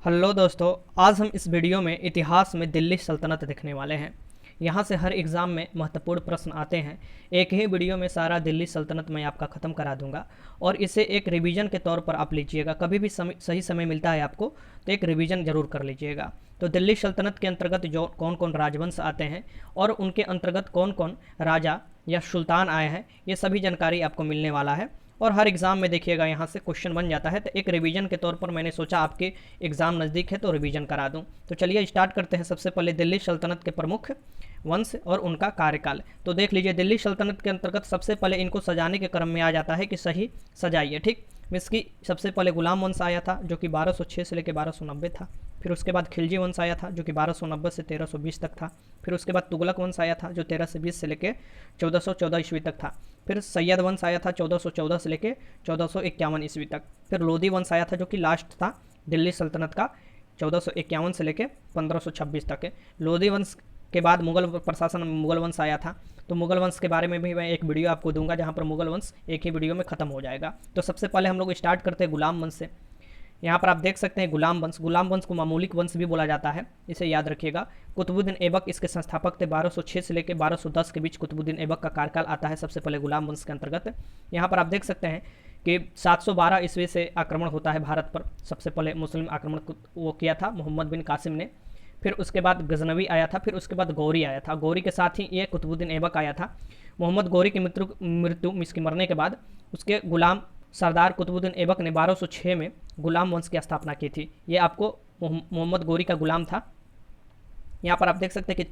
Hello दोस्तों, आज हम इस वीडियो में इतिहास में दिल्ली सल्तनत देखने वाले हैं। यहाँ से हर एग्ज़ाम में महत्वपूर्ण प्रश्न आते हैं। एक ही वीडियो में सारा दिल्ली सल्तनत मैं आपका ख़त्म करा दूंगा और इसे एक रिवीजन के तौर पर आप लीजिएगा। कभी भी सही समय मिलता है आपको तो एक रिवीजन ज़रूर कर लीजिएगा। तो दिल्ली सल्तनत के अंतर्गत जो कौन कौन राजवंश आते हैं और उनके अंतर्गत कौन कौन राजा या सुल्तान आए हैं, ये सभी जानकारी आपको मिलने वाला है। और हर एग्ज़ाम में देखिएगा यहाँ से क्वेश्चन बन जाता है, तो एक रिवीजन के तौर पर मैंने सोचा आपके एग्ज़ाम नज़दीक है तो रिवीजन करा दूँ। तो चलिए स्टार्ट करते हैं। सबसे पहले दिल्ली सल्तनत के प्रमुख वंश और उनका कार्यकाल। तो देख लीजिए, दिल्ली सल्तनत के अंतर्गत सबसे पहले इनको सजाने के क्रम में आ जाता है कि सही सजाइए। ठीक, इसकी सबसे पहले गुलाम वंश आया था जो कि 1206 से लेकर 1290 था। फिर उसके बाद खिलजी वंश आया था जो कि 1290 से 1320 तक था। फिर उसके बाद तुगलक वंश आया था जो 1320 से लेकर 1414 ईस्वी तक था। फिर सैयद वंश आया था 1414 से लेकर 1451 ईस्वी तक। फिर लोधी वंश आया था जो कि लास्ट था दिल्ली सल्तनत का, 1451 से लेकर 1526 तक है। लोधी वंश के बाद मुगल प्रशासन में मुगल वंश आया था। तो मुगल वंश के बारे में भी मैं एक वीडियो आपको दूंगा जहाँ पर मुगल वंश एक ही वीडियो में ख़त्म हो जाएगा। तो सबसे पहले हम लोग स्टार्ट करते हैं गुलाम वंश से। यहाँ पर आप देख सकते हैं गुलाम वंश को मामूलिक वंश भी बोला जाता है, इसे याद रखिएगा। कुतुबुद्दीन ऐबक इसके संस्थापक थे। 1206 से लेकर 1210 के बीच कुतुबुद्दीन ऐबक का कार्यकाल आता है सबसे पहले गुलाम वंश के अंतर्गत। यहाँ पर आप देख सकते हैं कि 712 ईस्वी से आक्रमण होता है भारत पर। सबसे पहले मुस्लिम आक्रमण वो किया था मोहम्मद बिन कासिम ने। फिर उसके बाद गजनवी आया था। फिर उसके बाद गौरी आया था। गौरी के साथ ही ये कुतुबुद्दीन ऐबक आया था। मोहम्मद गौरी की मृत्यु इसकी मरने के बाद उसके गुलाम सरदार कुतुबुद्दीन ऐबक ने 1206 में गुलाम वंश की स्थापना की थी। ये आपको मोहम्मद गौरी का गुलाम था। यहाँ पर आप देख सकते हैं कि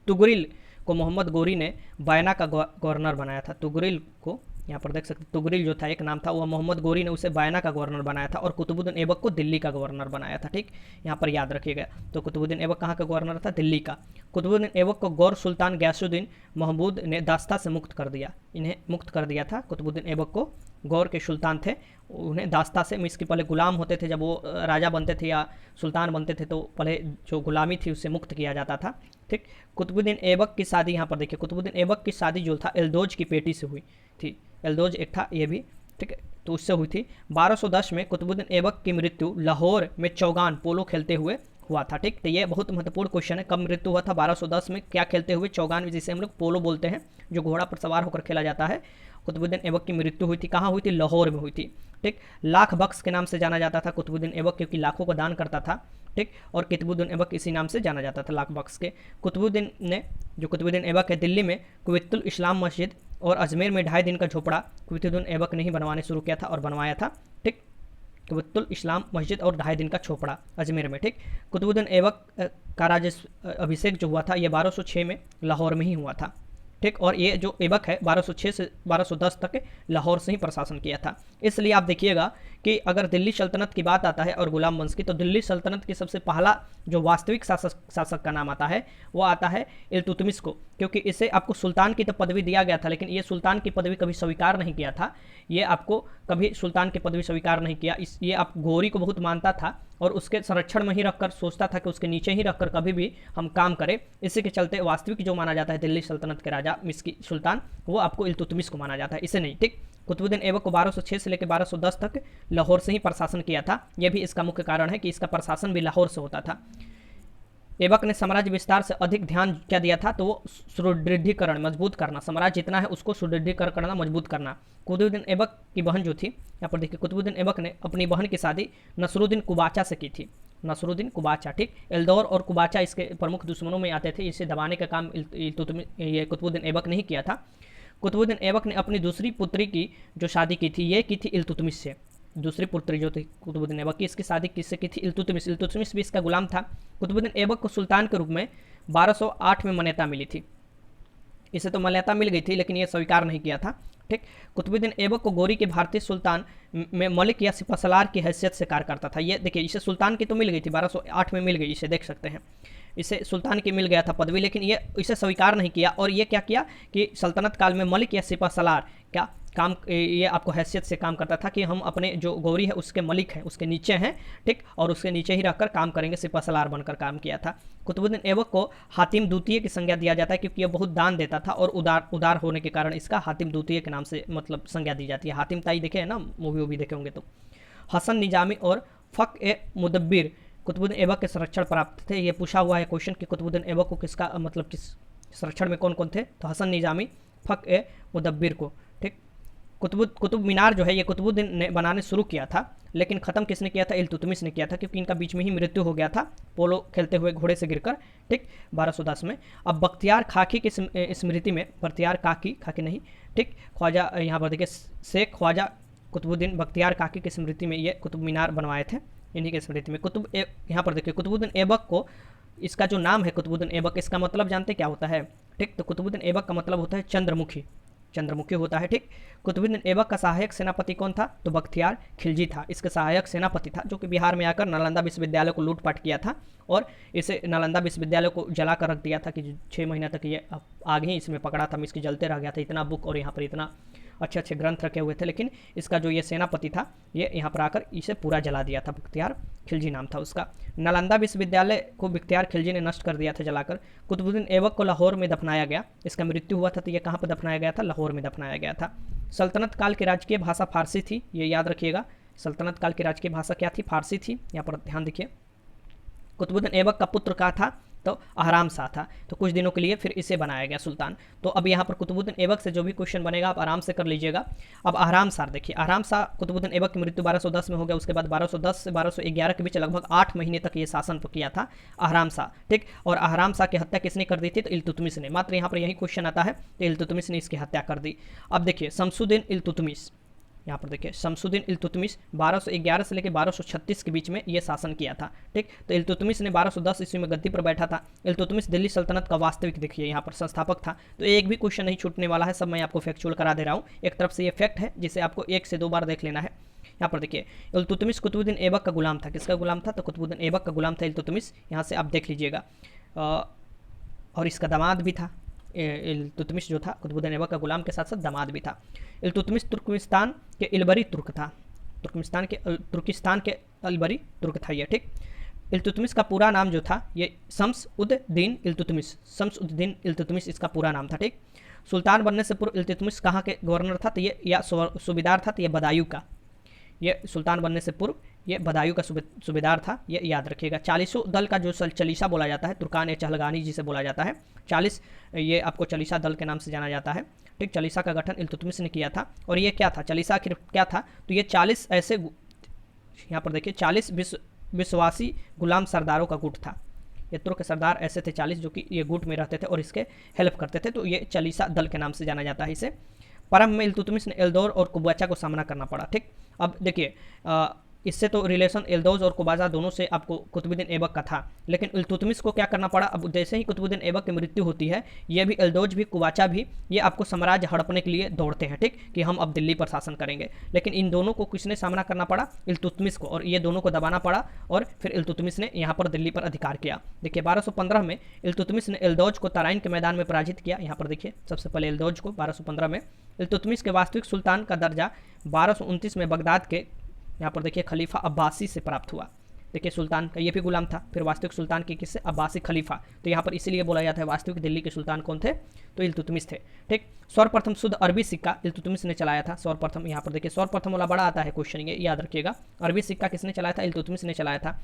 तुगरिल को मोहम्मद गौरी ने बयाना का गवर्नर बनाया था। तुगरिल को यहाँ पर देख सकते हैं, तुगरिल जो था एक नाम था, वह मोहम्मद गौरी ने उसे बयाना का गवर्नर बनाया था और कुतुबुद्दीन ऐबक को दिल्ली का गवर्नर बनाया था। ठीक, यहाँ पर याद रखिएगा। तो कुतुबुद्दीन ऐबक कहाँ का गवर्नर था? दिल्ली का। कुतुबुद्दीन ऐबक को गौर सुल्तान गयासुद्दीन महमूद ने दास्ता से मुक्त कर दिया। इन्हें मुक्त कर दिया था कुतुबुद्दीन ऐबक को। गौर के सुल्तान थे, उन्हें दास्ता से, इसके पहले गुलाम होते थे। जब वो राजा बनते थे या सुल्तान बनते थे तो पहले जो गुलामी थी उससे मुक्त किया जाता था। ठीक, कुतुबुद्दीन ऐबक की शादी, यहाँ पर देखिए, कुतुबुद्दीन ऐबक की शादी जो था एल्दोज की बेटी से हुई थी। एल्दोज एक था ये भी, ठीक है, तो उससे हुई थी। 1210 में कुतुबुद्दीन ऐबक की मृत्यु लाहौर में चौगान पोलो खेलते हुए हुआ था। ठीक, तो ये बहुत महत्वपूर्ण क्वेश्चन है। कब मृत्यु हुआ था? 1210 में। क्या खेलते हुए? चौगान, जिसे हम लोग पोलो बोलते हैं, जो घोड़ा पर सवार होकर खेला जाता है। कुतुबुद्दीन ऐबक की मृत्यु हुई थी। कहाँ हुई थी? लाहौर में हुई थी। ठीक, लाख बख्श के नाम से जाना जाता था कुतुबुद्दीन ऐबक, क्योंकि लाखों का दान करता था। ठीक, और कुतुबुद्दीन ऐबक इसी नाम से जाना जाता था, लाख बख्श के। कुतुबुद्दीन ऐबक है, दिल्ली में कुवैतुल इस्लाम मस्जिद और अजमेर में 2.5 दिन का झोपड़ा कुतुबुद्दीन ऐबक ने ही बनवाने शुरू किया था और बनवाया था। ठीक, कुवैतुल इस्लाम मस्जिद और 2.5 दिन का झोपड़ा अजमेर में। ठीक, कुतुबुद्दीन ऐबक का अभिषेक जो हुआ था ये 1206 में लाहौर में ही हुआ था। ठीक, और ये जो ऐबक है 1206 से 1210 तक लाहौर से ही प्रशासन किया था। इसलिए आप देखिएगा कि अगर दिल्ली सल्तनत की बात आता है और गुलाम वंश की, तो दिल्ली सल्तनत की सबसे पहला जो वास्तविक शासक का नाम आता है वो आता है इल्तुतमिश को, क्योंकि इसे आपको सुल्तान की तो पदवी दिया गया था, लेकिन ये सुल्तान की पदवी कभी स्वीकार नहीं किया था। ये आपको कभी सुल्तान की पदवी स्वीकार नहीं किया। ये आप गौरी को बहुत मानता था और उसके संरक्षण में ही रखकर सोचता था कि उसके नीचे ही रखकर कभी भी हम काम करें। इसी के चलते वास्तविक जो माना जाता है दिल्ली सल्तनत के राजा मिस्की सुल्तान, वो आपको इल्तुतमिश को माना जाता है, इसे नहीं। ठीक, कुतुबुद्दीन ऐबक को 1206 से लेकर 1210 तक लाहौर से ही प्रशासन किया था। यह भी इसका मुख्य कारण है कि इसका प्रशासन भी लाहौर से होता था। ऐबक ने साम्राज्य विस्तार से अधिक ध्यान क्या दिया था? तो वो सुदृढ़ीकरण, मजबूत करना, साम्राज्य जितना है उसको सुदृढ़ीकरण करना, मजबूत करना। कुतुबुद्दीन ऐबक की बहन जो थी, यहाँ पर देखिए, कुतुबुद्दीन ऐबक ने अपनी बहन की शादी नसरुद्दीन कुबाचा से की थी। नसरुद्दीन कुबाचा, ठीक, एल्दौर और कुबाचा इसके प्रमुख दुश्मनों में आते थे। इसे दबाने का काम कुतुबुद्दीन ऐबक ने ही किया था। कुतुबुद्दीन ऐबक ने अपनी दूसरी पुत्री की जो शादी की थी ये की थी इल्तुतमिश से। दूसरी पुत्री जो थी कुतुबुद्दीन ऐबक की, इसकी शादी किससे की थी? इल्तुतमिश भी इसका गुलाम था। कुतुबुद्दीन ऐबक को सुल्तान के रूप में 1208 में मान्यता मिली थी। इसे तो मान्यता मिल गई थी लेकिन ये स्वीकार नहीं किया था। ठीक, कुतुबुद्दीन ऐबक को गौरी के भारतीय सुल्तान में मलिक या सिपहसालार की हैसियत से कार्य करता था। ये देखिए, इसे सुल्तान की तो मिल गई थी, 1208 में मिल गई, इसे देख सकते हैं, इसे सुल्तान की मिल गया था पदवी, लेकिन ये इसे स्वीकार नहीं किया। और ये क्या किया कि सल्तनत काल में मलिक या सिपहसालार क्या काम, ये आपको हैसियत से काम करता था कि हम अपने जो गौरी है उसके मलिक हैं, उसके नीचे हैं। ठीक, और उसके नीचे ही रखकर काम करेंगे, सिपहसालार बनकर काम किया था। कुतुबुद्दीन ऐबक को हातिम द्वितीय की संज्ञा दिया जाता है, क्योंकि ये बहुत दान देता था और उदार होने के कारण इसका हातिम द्वितीय के नाम से मतलब संज्ञा दी जाती है। हातिम ताई देखे है ना, मूवी देखे होंगे तो। हसन निजामी और फ़क ए मुदब्बिर कुतुबुद्दीन ऐबक के संरक्षण प्राप्त थे। ये पूछा हुआ है क्वेश्चन कि कुतुबुद्दीन ऐबक को किसका मतलब किस संरक्षण में कौन कौन थे, तो हसन निजामी, फ़ख ए मुदब्बिर को। ठीक, कुतुब मीनार जो है ये कुतुबुद्दीन ने बनाने शुरू किया था, लेकिन ख़त्म किसने किया था, इल्तुतमिश ने किया था, क्योंकि इनका बीच में ही मृत्यु हो गया था पोलो खेलते हुए घोड़े से गिरकर। ठीक, 1210 में। अब बख्तियार खाकी की स्मृति में, बख्तियार खाकी नहीं, ठीक, ख्वाजा यहाँ पर देखिए शेख ख्वाजा कुतुबुद्दीन बख्तियार काकी की स्मृति में ये कुतुब मीनार बनवाए थे, इन्हीं की स्मृति में। यहाँ पर देखिए कुतुबुद्दीन ऐबक को, इसका जो नाम है कुतुबुद्दीन ऐबक, इसका मतलब जानते क्या होता है? ठीक, तो कुतुबुद्दीन ऐबक का मतलब होता है चंद्रमुखी, चंद्रमुखी होता है। ठीक, कुतुबुद्दीन ऐबक का सहायक सेनापति कौन था, तो बख्तियार खिलजी था, इसके सहायक सेनापति था, जो कि बिहार में आकर नालंदा विश्वविद्यालय को लूटपाट किया था और इसे नालंदा विश्वविद्यालय को जला कर रख दिया था कि 6 महीने तक ये आग ही इसमें पकड़ा था, इसकी जलते रह गया था। इतना बुक और यहाँ पर इतना अच्छे अच्छे ग्रंथ रखे हुए थे, लेकिन इसका जो ये सेनापति था ये यहाँ पर आकर इसे पूरा जला दिया था। बख्तियार खिलजी नाम था उसका। नालंदा विश्वविद्यालय को बख्तियार खिलजी ने नष्ट कर दिया था जलाकर। कुतुबुद्दीन ऐबक को लाहौर में दफनाया गया, इसका मृत्यु हुआ था तो ये कहाँ पर दफनाया गया था, लाहौर में दफनाया गया था। सल्तनत काल की राजकीय भाषा फारसी थी, ये याद रखिएगा। सल्तनत काल की राजकीय भाषा क्या थी, फारसी थी। यहाँ पर ध्यान देखिए। कुतुबुद्दीन ऐबक का पुत्र का था, तो अहराम शाह था, तो कुछ दिनों के लिए फिर इसे बनाया गया सुल्तान। तो अब यहाँ पर कुतुबुद्दीन ऐबक से जो भी क्वेश्चन बनेगा आप आराम से कर लीजिएगा। अब अहराम शाह देखिए, अहराम शाह कुतुबुद्दीन ऐबक की मृत्यु 1210 में हो गया। उसके बाद 1210 से 1211 के बीच लगभग 8 महीने तक ये शासन किया था अहराम शाह। ठीक, और अहराम शाह की हत्या किसने कर दी थी, तो इल्तुतमिश ने। मात्र यहाँ पर यही क्वेश्चन आता है, तो इल्तुतमिश ने इसकी हत्या कर दी। अब देखिए शमसुद्दीन इल्तुतमिश, यहाँ पर देखिए शमसुद्दीन इल्तुतमिश 1211 से लेकर 1236 के बीच में ये शासन किया था। ठीक, तो इल्तुतमिश ने 1210 ईस्वी में गद्दी पर बैठा था। इल्तुतमिश दिल्ली सल्तनत का वास्तविक देखिए यहाँ पर संस्थापक था। तो एक भी क्वेश्चन नहीं छूटने वाला है, सब मैं आपको फैक्चुअल करा दे रहा हूँ। एक तरफ से ये फैक्ट है जिसे आपको 1 से 2 बार देख लेना है। यहाँ पर देखिए इल्तुतमिश कुतुबुद्दीन ऐबक का गुलाम था। किसका गुलाम था, तो कुतुबुद्दीन ऐबक का गुलाम था इल्तुतमिश। यहाँ से आप देख लीजिएगा। और इसका दामाद भी था इल्तुतमिश जो था, कुतुबुद्दीन ऐबक का गुलाम के साथ साथ दामाद भी था। इल्तुतमिश तुर्कमिस्तान के इलबरी तुर्क था, तुर्किस्तान के इलबरी तुर्क था ये। ठीक, इल्तुतमिश का पूरा नाम जो था ये शम्स-उद-दीन इल्तुतमिश, शम्स-उद-दीन इल्तुतमिश इसका पूरा नाम था। ठीक, सुल्तान बनने से पूर्व इल्तुतमिश कहाँ के गवर्नर था, तो ये या सूबेदार था, तो ये बदायूं का। ये सुल्तान बनने से पूर्व ये बदायूं का सूबेदार था, ये याद रखिएगा। 40 दल का जो चलीसा बोला जाता है, तुर्कान ए चहलगानी जिसे बोला जाता है, 40 ये आपको चलीसा दल के नाम से जाना जाता है। ठीक, चलीसा का गठन इल्तुतमिश ने किया था। और ये क्या था, चलीसा आखिर क्या था, तो ये 40 ऐसे, यहाँ पर देखिए 40 विश्वासी गुलाम सरदारों का गुट था। ये तुर्क सरदार ऐसे थे 40 जो कि ये गुट में रहते थे और इसके हेल्प करते थे, तो ये चलीसा दल के नाम से जाना जाता है इसे। प्रारंभ में इल्तुतमिश ने एल्दौर और कुबाचा को सामना करना पड़ा। ठीक, अब देखिए इससे तो रिलेशन एल्दौज और कुबाचा दोनों से आपको कुतुबुद्दीन ऐबक का था, लेकिन इल्तुतमिश को क्या करना पड़ा, अब जैसे ही कुतुबुद्दीन ऐबक की मृत्यु होती है, ये भी एल्दौज भी कुबाचा भी ये आपको साम्राज्य हड़पने के लिए दौड़ते हैं। ठीक, कि हम अब दिल्ली पर शासन करेंगे, लेकिन इन दोनों को किसने सामना करना पड़ा, इल्तुतमिश को, और ये दोनों को दबाना पड़ा और फिर इल्तुतमिश ने यहाँ पर दिल्ली पर अधिकार किया। देखिए 1215 में इल्तुतमिश ने एल्दौज को तराइन के मैदान में पराजित किया। यहाँ पर देखिए सबसे पहले एल्दौज को 1215 में। इल्तुतमिश के वास्तविक सुल्तान का दर्जा 1229 में बगदाद के यहाँ पर देखिए खलीफा अब्बासी से प्राप्त हुआ। देखिए सुल्तान का ये भी गुलाम था, फिर वास्तविक सुल्तान के किससे, अब्बासी खलीफा। तो यहाँ पर इसीलिए बोला जाता है वास्तविक दिल्ली के सुल्तान कौन थे, तो इल्तुतमिश थे। ठीक, सर्वप्रथम शुद्ध अरबी सिक्का इल्तुतमिश ने चलाया था। सर्वप्रथम यहाँ पर देखिए सर्वप्रथम वाला बड़ा आता है क्वेश्चन, ये याद रखिएगा। अरबी सिक्का किसने चलाया था, इल्तुतमिश ने चलाया था।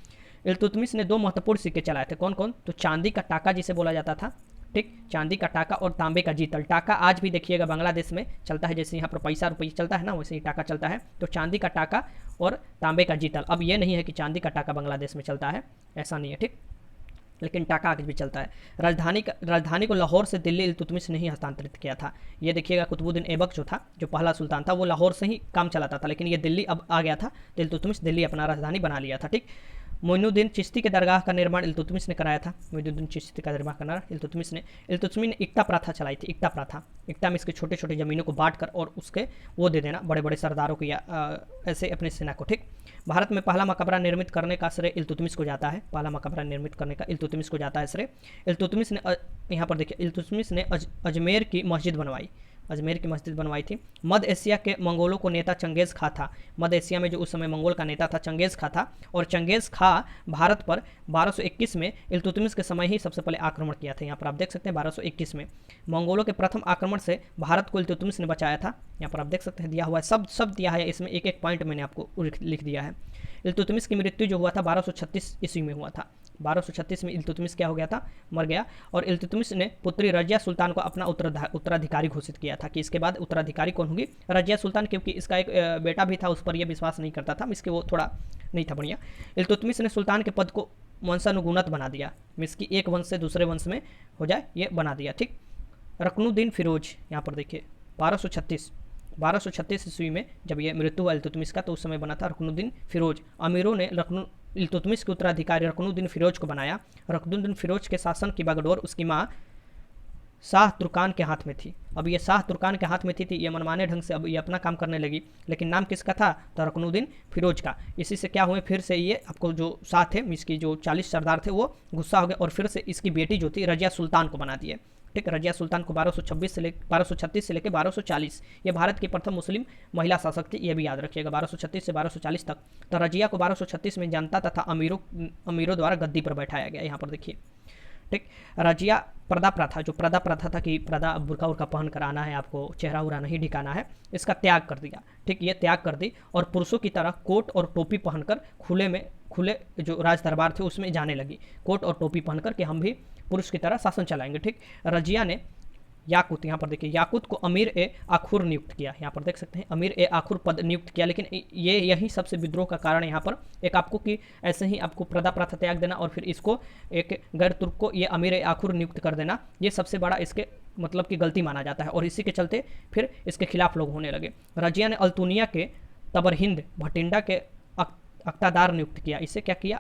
इल्तुतमिश ने 2 महत्वपूर्ण सिक्के चलाए थे, कौन कौन, तो चांदी का टाका जिसे बोला जाता था। ठीक, चांदी का टाका और तांबे का जीतल। टाका आज भी देखिएगा बांग्लादेश में चलता है, जैसे यहाँ पर पैसा रुपये चलता है ना, वैसे ही टाका चलता है। तो चांदी का टाका और तांबे का जीतल। अब ये नहीं है कि चांदी का टाका बांग्लादेश में चलता है, ऐसा नहीं है। ठीक, लेकिन टाका आज भी चलता है। राजधानी को लाहौर से दिल्ली इल्तुतमिश ने ही हस्तांतरित किया था। ये देखिएगा कुतुबुद्दीन ऐबक जो था, जो पहला सुल्तान था, वो लाहौर से ही काम चलाता था, लेकिन ये दिल्ली अब आ गया था, तो इल्तुतमिश दिल्ली अपना राजधानी बना लिया था। ठीक, मोइनुद्दीन चिश्ती के दरगाह का निर्माण इल्तुतमिश ने कराया था। मोइनुद्दीन चिश्ती का निर्माण करना इल्तुतमिश ने। इल्तुतमिश ने इक्ता प्रथा चलाई थी, इक्ता प्रथा। इक्ता में इसके छोटे छोटे ज़मीनों को बांट कर और उसके वो दे देना बड़े बड़े सरदारों को या ऐसे अपनी सेना को। ठीक, भारत में पहला मकबरा निर्मित करने का श्रेय इल्तुतमिश को जाता है। पहला मकबरा निर्मित करने का इल्तुतमिश को जाता है श्रेय। इल्तुतमिश ने यहाँ पर देखिए इल्तुतमिश ने अजमेर की मस्जिद बनवाई। अजमेर की मस्जिद बनवाई थी। मध्य एशिया के मंगोलों को नेता चंगेज़ खां था। मध्य एशिया में जो उस समय मंगोल का नेता था चंगेज़ खां था, और चंगेज़ खां भारत पर 1221 में इल्तुतमिश के समय ही सबसे पहले आक्रमण किया था। यहाँ पर आप देख सकते हैं 1221 में मंगोलों के प्रथम आक्रमण से भारत को इल्तुतमिश ने बचाया था। यहाँ पर आप देख सकते हैं दिया हुआ है, सब दिया है इसमें, एक एक पॉइंट मैंने आपको लिख दिया है। इल्तुतमिश की मृत्यु जो हुआ था 1236 ईस्वी में हुआ था। 1236 में इल्तुतमिश क्या हो गया था, मर गया, और इल्तुतमिश ने पुत्री रजिया सुल्तान को अपना उत्तराधिकारी घोषित किया था कि इसके बाद उत्तराधिकारी कौन होगी, रजिया सुल्तान, क्योंकि इसका एक बेटा भी था, उस पर यह विश्वास नहीं करता था, इसके वो थोड़ा नहीं था बढ़िया। इल्तुतमिश ने सुल्तान के पद को वंशानुगुणत बना दिया, इसकी एक वंश से दूसरे वंश में हो जाए ये बना दिया। ठीक, रुकनुद्दीन फिरोज, यहाँ पर देखिए 1236 ईस्वी में जब ये मृत्यु हुआ इल्तुतमिश का, तो उस समय बना था रुकनुद्दीन फिरोज। अमीरों ने इल्तुतमिश के उत्तराधिकारी रुकनुद्दीन फिरोज को बनाया। रुकनुद्दीन फिरोज के शासन की बागडोर उसकी माँ शाह तुर्कान के हाथ में थी। अब ये शाह तुर्कान के हाथ में थी, ये मनमाने ढंग से अब ये अपना काम करने लगी, लेकिन नाम किसका था, तो रुकनुद्दीन फिरोज का। इसी से क्या हुए, फिर से ये आपको जो शाह थे, इसकी जो 40 सरदार थे वो गुस्सा हो गए और फिर से इसकी बेटी जो थी रजिया सुल्तान को बना दिए। ठीक, रजिया सुल्तान को 1236 से लेकर 1240 ये भारत की प्रथम मुस्लिम महिला शासक थी, ये भी याद रखिएगा, 1236 से 1240 तक। तो रजिया को 1236 में जनता तथा अमीरों द्वारा गद्दी पर बैठाया गया। यहाँ पर देखिए, ठीक, रजिया पर्दा प्रथा, जो पर्दा प्रथा था कि पर्दा बुर्का उर्का पहन कर आना है, आपको चेहरा उरा नहीं दिखाना है, इसका त्याग कर दिया। ठीक, ये त्याग कर दी और पुरुषों की तरह कोट और टोपी पहनकर खुले जो राज दरबार थे उसमें जाने लगी, कोट और टोपी पहनकर कि हम भी पुरुष की तरह शासन चलाएंगे। ठीक, रजिया ने याकूत, यहाँ पर देखिए, याकूत को अमीर ए आखुर नियुक्त किया। यहाँ पर देख सकते हैं अमीर ए आखुर पद नियुक्त किया, लेकिन ये यही सबसे विद्रोह का कारण यहाँ पर एक आपको कि ऐसे ही आपको प्रदा प्रथा त्याग देना और फिर इसको एक गैर तुर्क को ये अमीर ए आखुर नियुक्त कर देना, ये सबसे बड़ा इसके मतलब की गलती माना जाता है, और इसी के चलते फिर इसके खिलाफ लोग होने लगे। रजिया ने अल्तुनिया के तबरहिंद भटिंडा के अक्तादार नियुक्त किया। इसे क्या किया,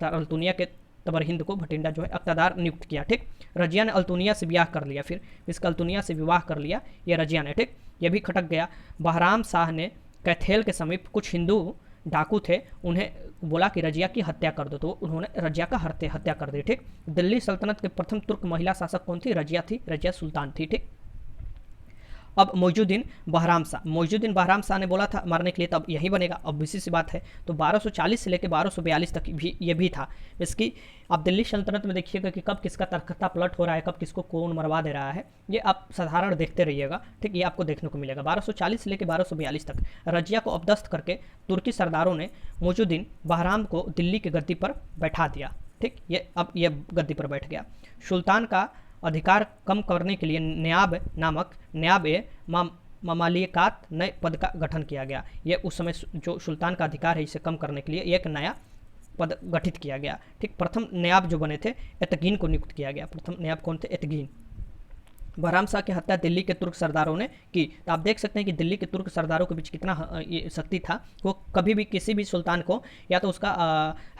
अल्तुनिया के तबरहिंद को भटिंडा जो है अक्तादार नियुक्त किया। ठीक, रजिया ने अल्तुनिया से विवाह कर लिया, फिर इसका अल्तुनिया से विवाह कर लिया ये रजिया ने। ठीक, ये भी खटक गया। बहराम शाह ने कैथेल के समीप कुछ हिंदू डाकू थे, उन्हें बोला कि रजिया की हत्या कर दो, तो उन्होंने रजिया का हत्या कर दी। ठीक, दिल्ली सल्तनत के प्रथम तुर्क महिला शासक कौन थी, रजिया थी, रजिया सुल्तान थी। ठीक, अब मोइजुद्दीन बहराम शाह ने बोला था मारने के लिए, तब यही बनेगा। अब इसी सी बात है, तो 1240 से लेकर 1242 तक भी ये भी था। इसकी आप दिल्ली सल्तनत में देखिएगा कि कब किसका तख्ता पलट हो रहा है, कब किसको कौन मरवा दे रहा है, ये आप साधारण देखते रहिएगा। ठीक, ये आपको देखने को मिलेगा। 1240 से लेकर 1242 तक रजिया को अपदस्थ करके तुर्की सरदारों ने मोइजुद्दीन बहराम को दिल्ली की गद्दी पर बैठा दिया। ठीक, ये अब ये गद्दी पर बैठ गया। सुल्तान का अधिकार कम करने के लिए न्याब ए ममालिकात नए पद का गठन किया गया। ये उस समय जो सुल्तान का अधिकार है इसे कम करने के लिए एक नया पद गठित किया गया। ठीक, प्रथम नयाब जो बने थे एतगीन को नियुक्त किया गया। प्रथम नयाब कौन थे, एतगीन। बहराम शाह की हत्या दिल्ली के तुर्क सरदारों ने की। तो आप देख सकते हैं कि दिल्ली के तुर्क सरदारों के बीच कितना ये शक्ति था, वो कभी भी किसी भी सुल्तान को या तो उसका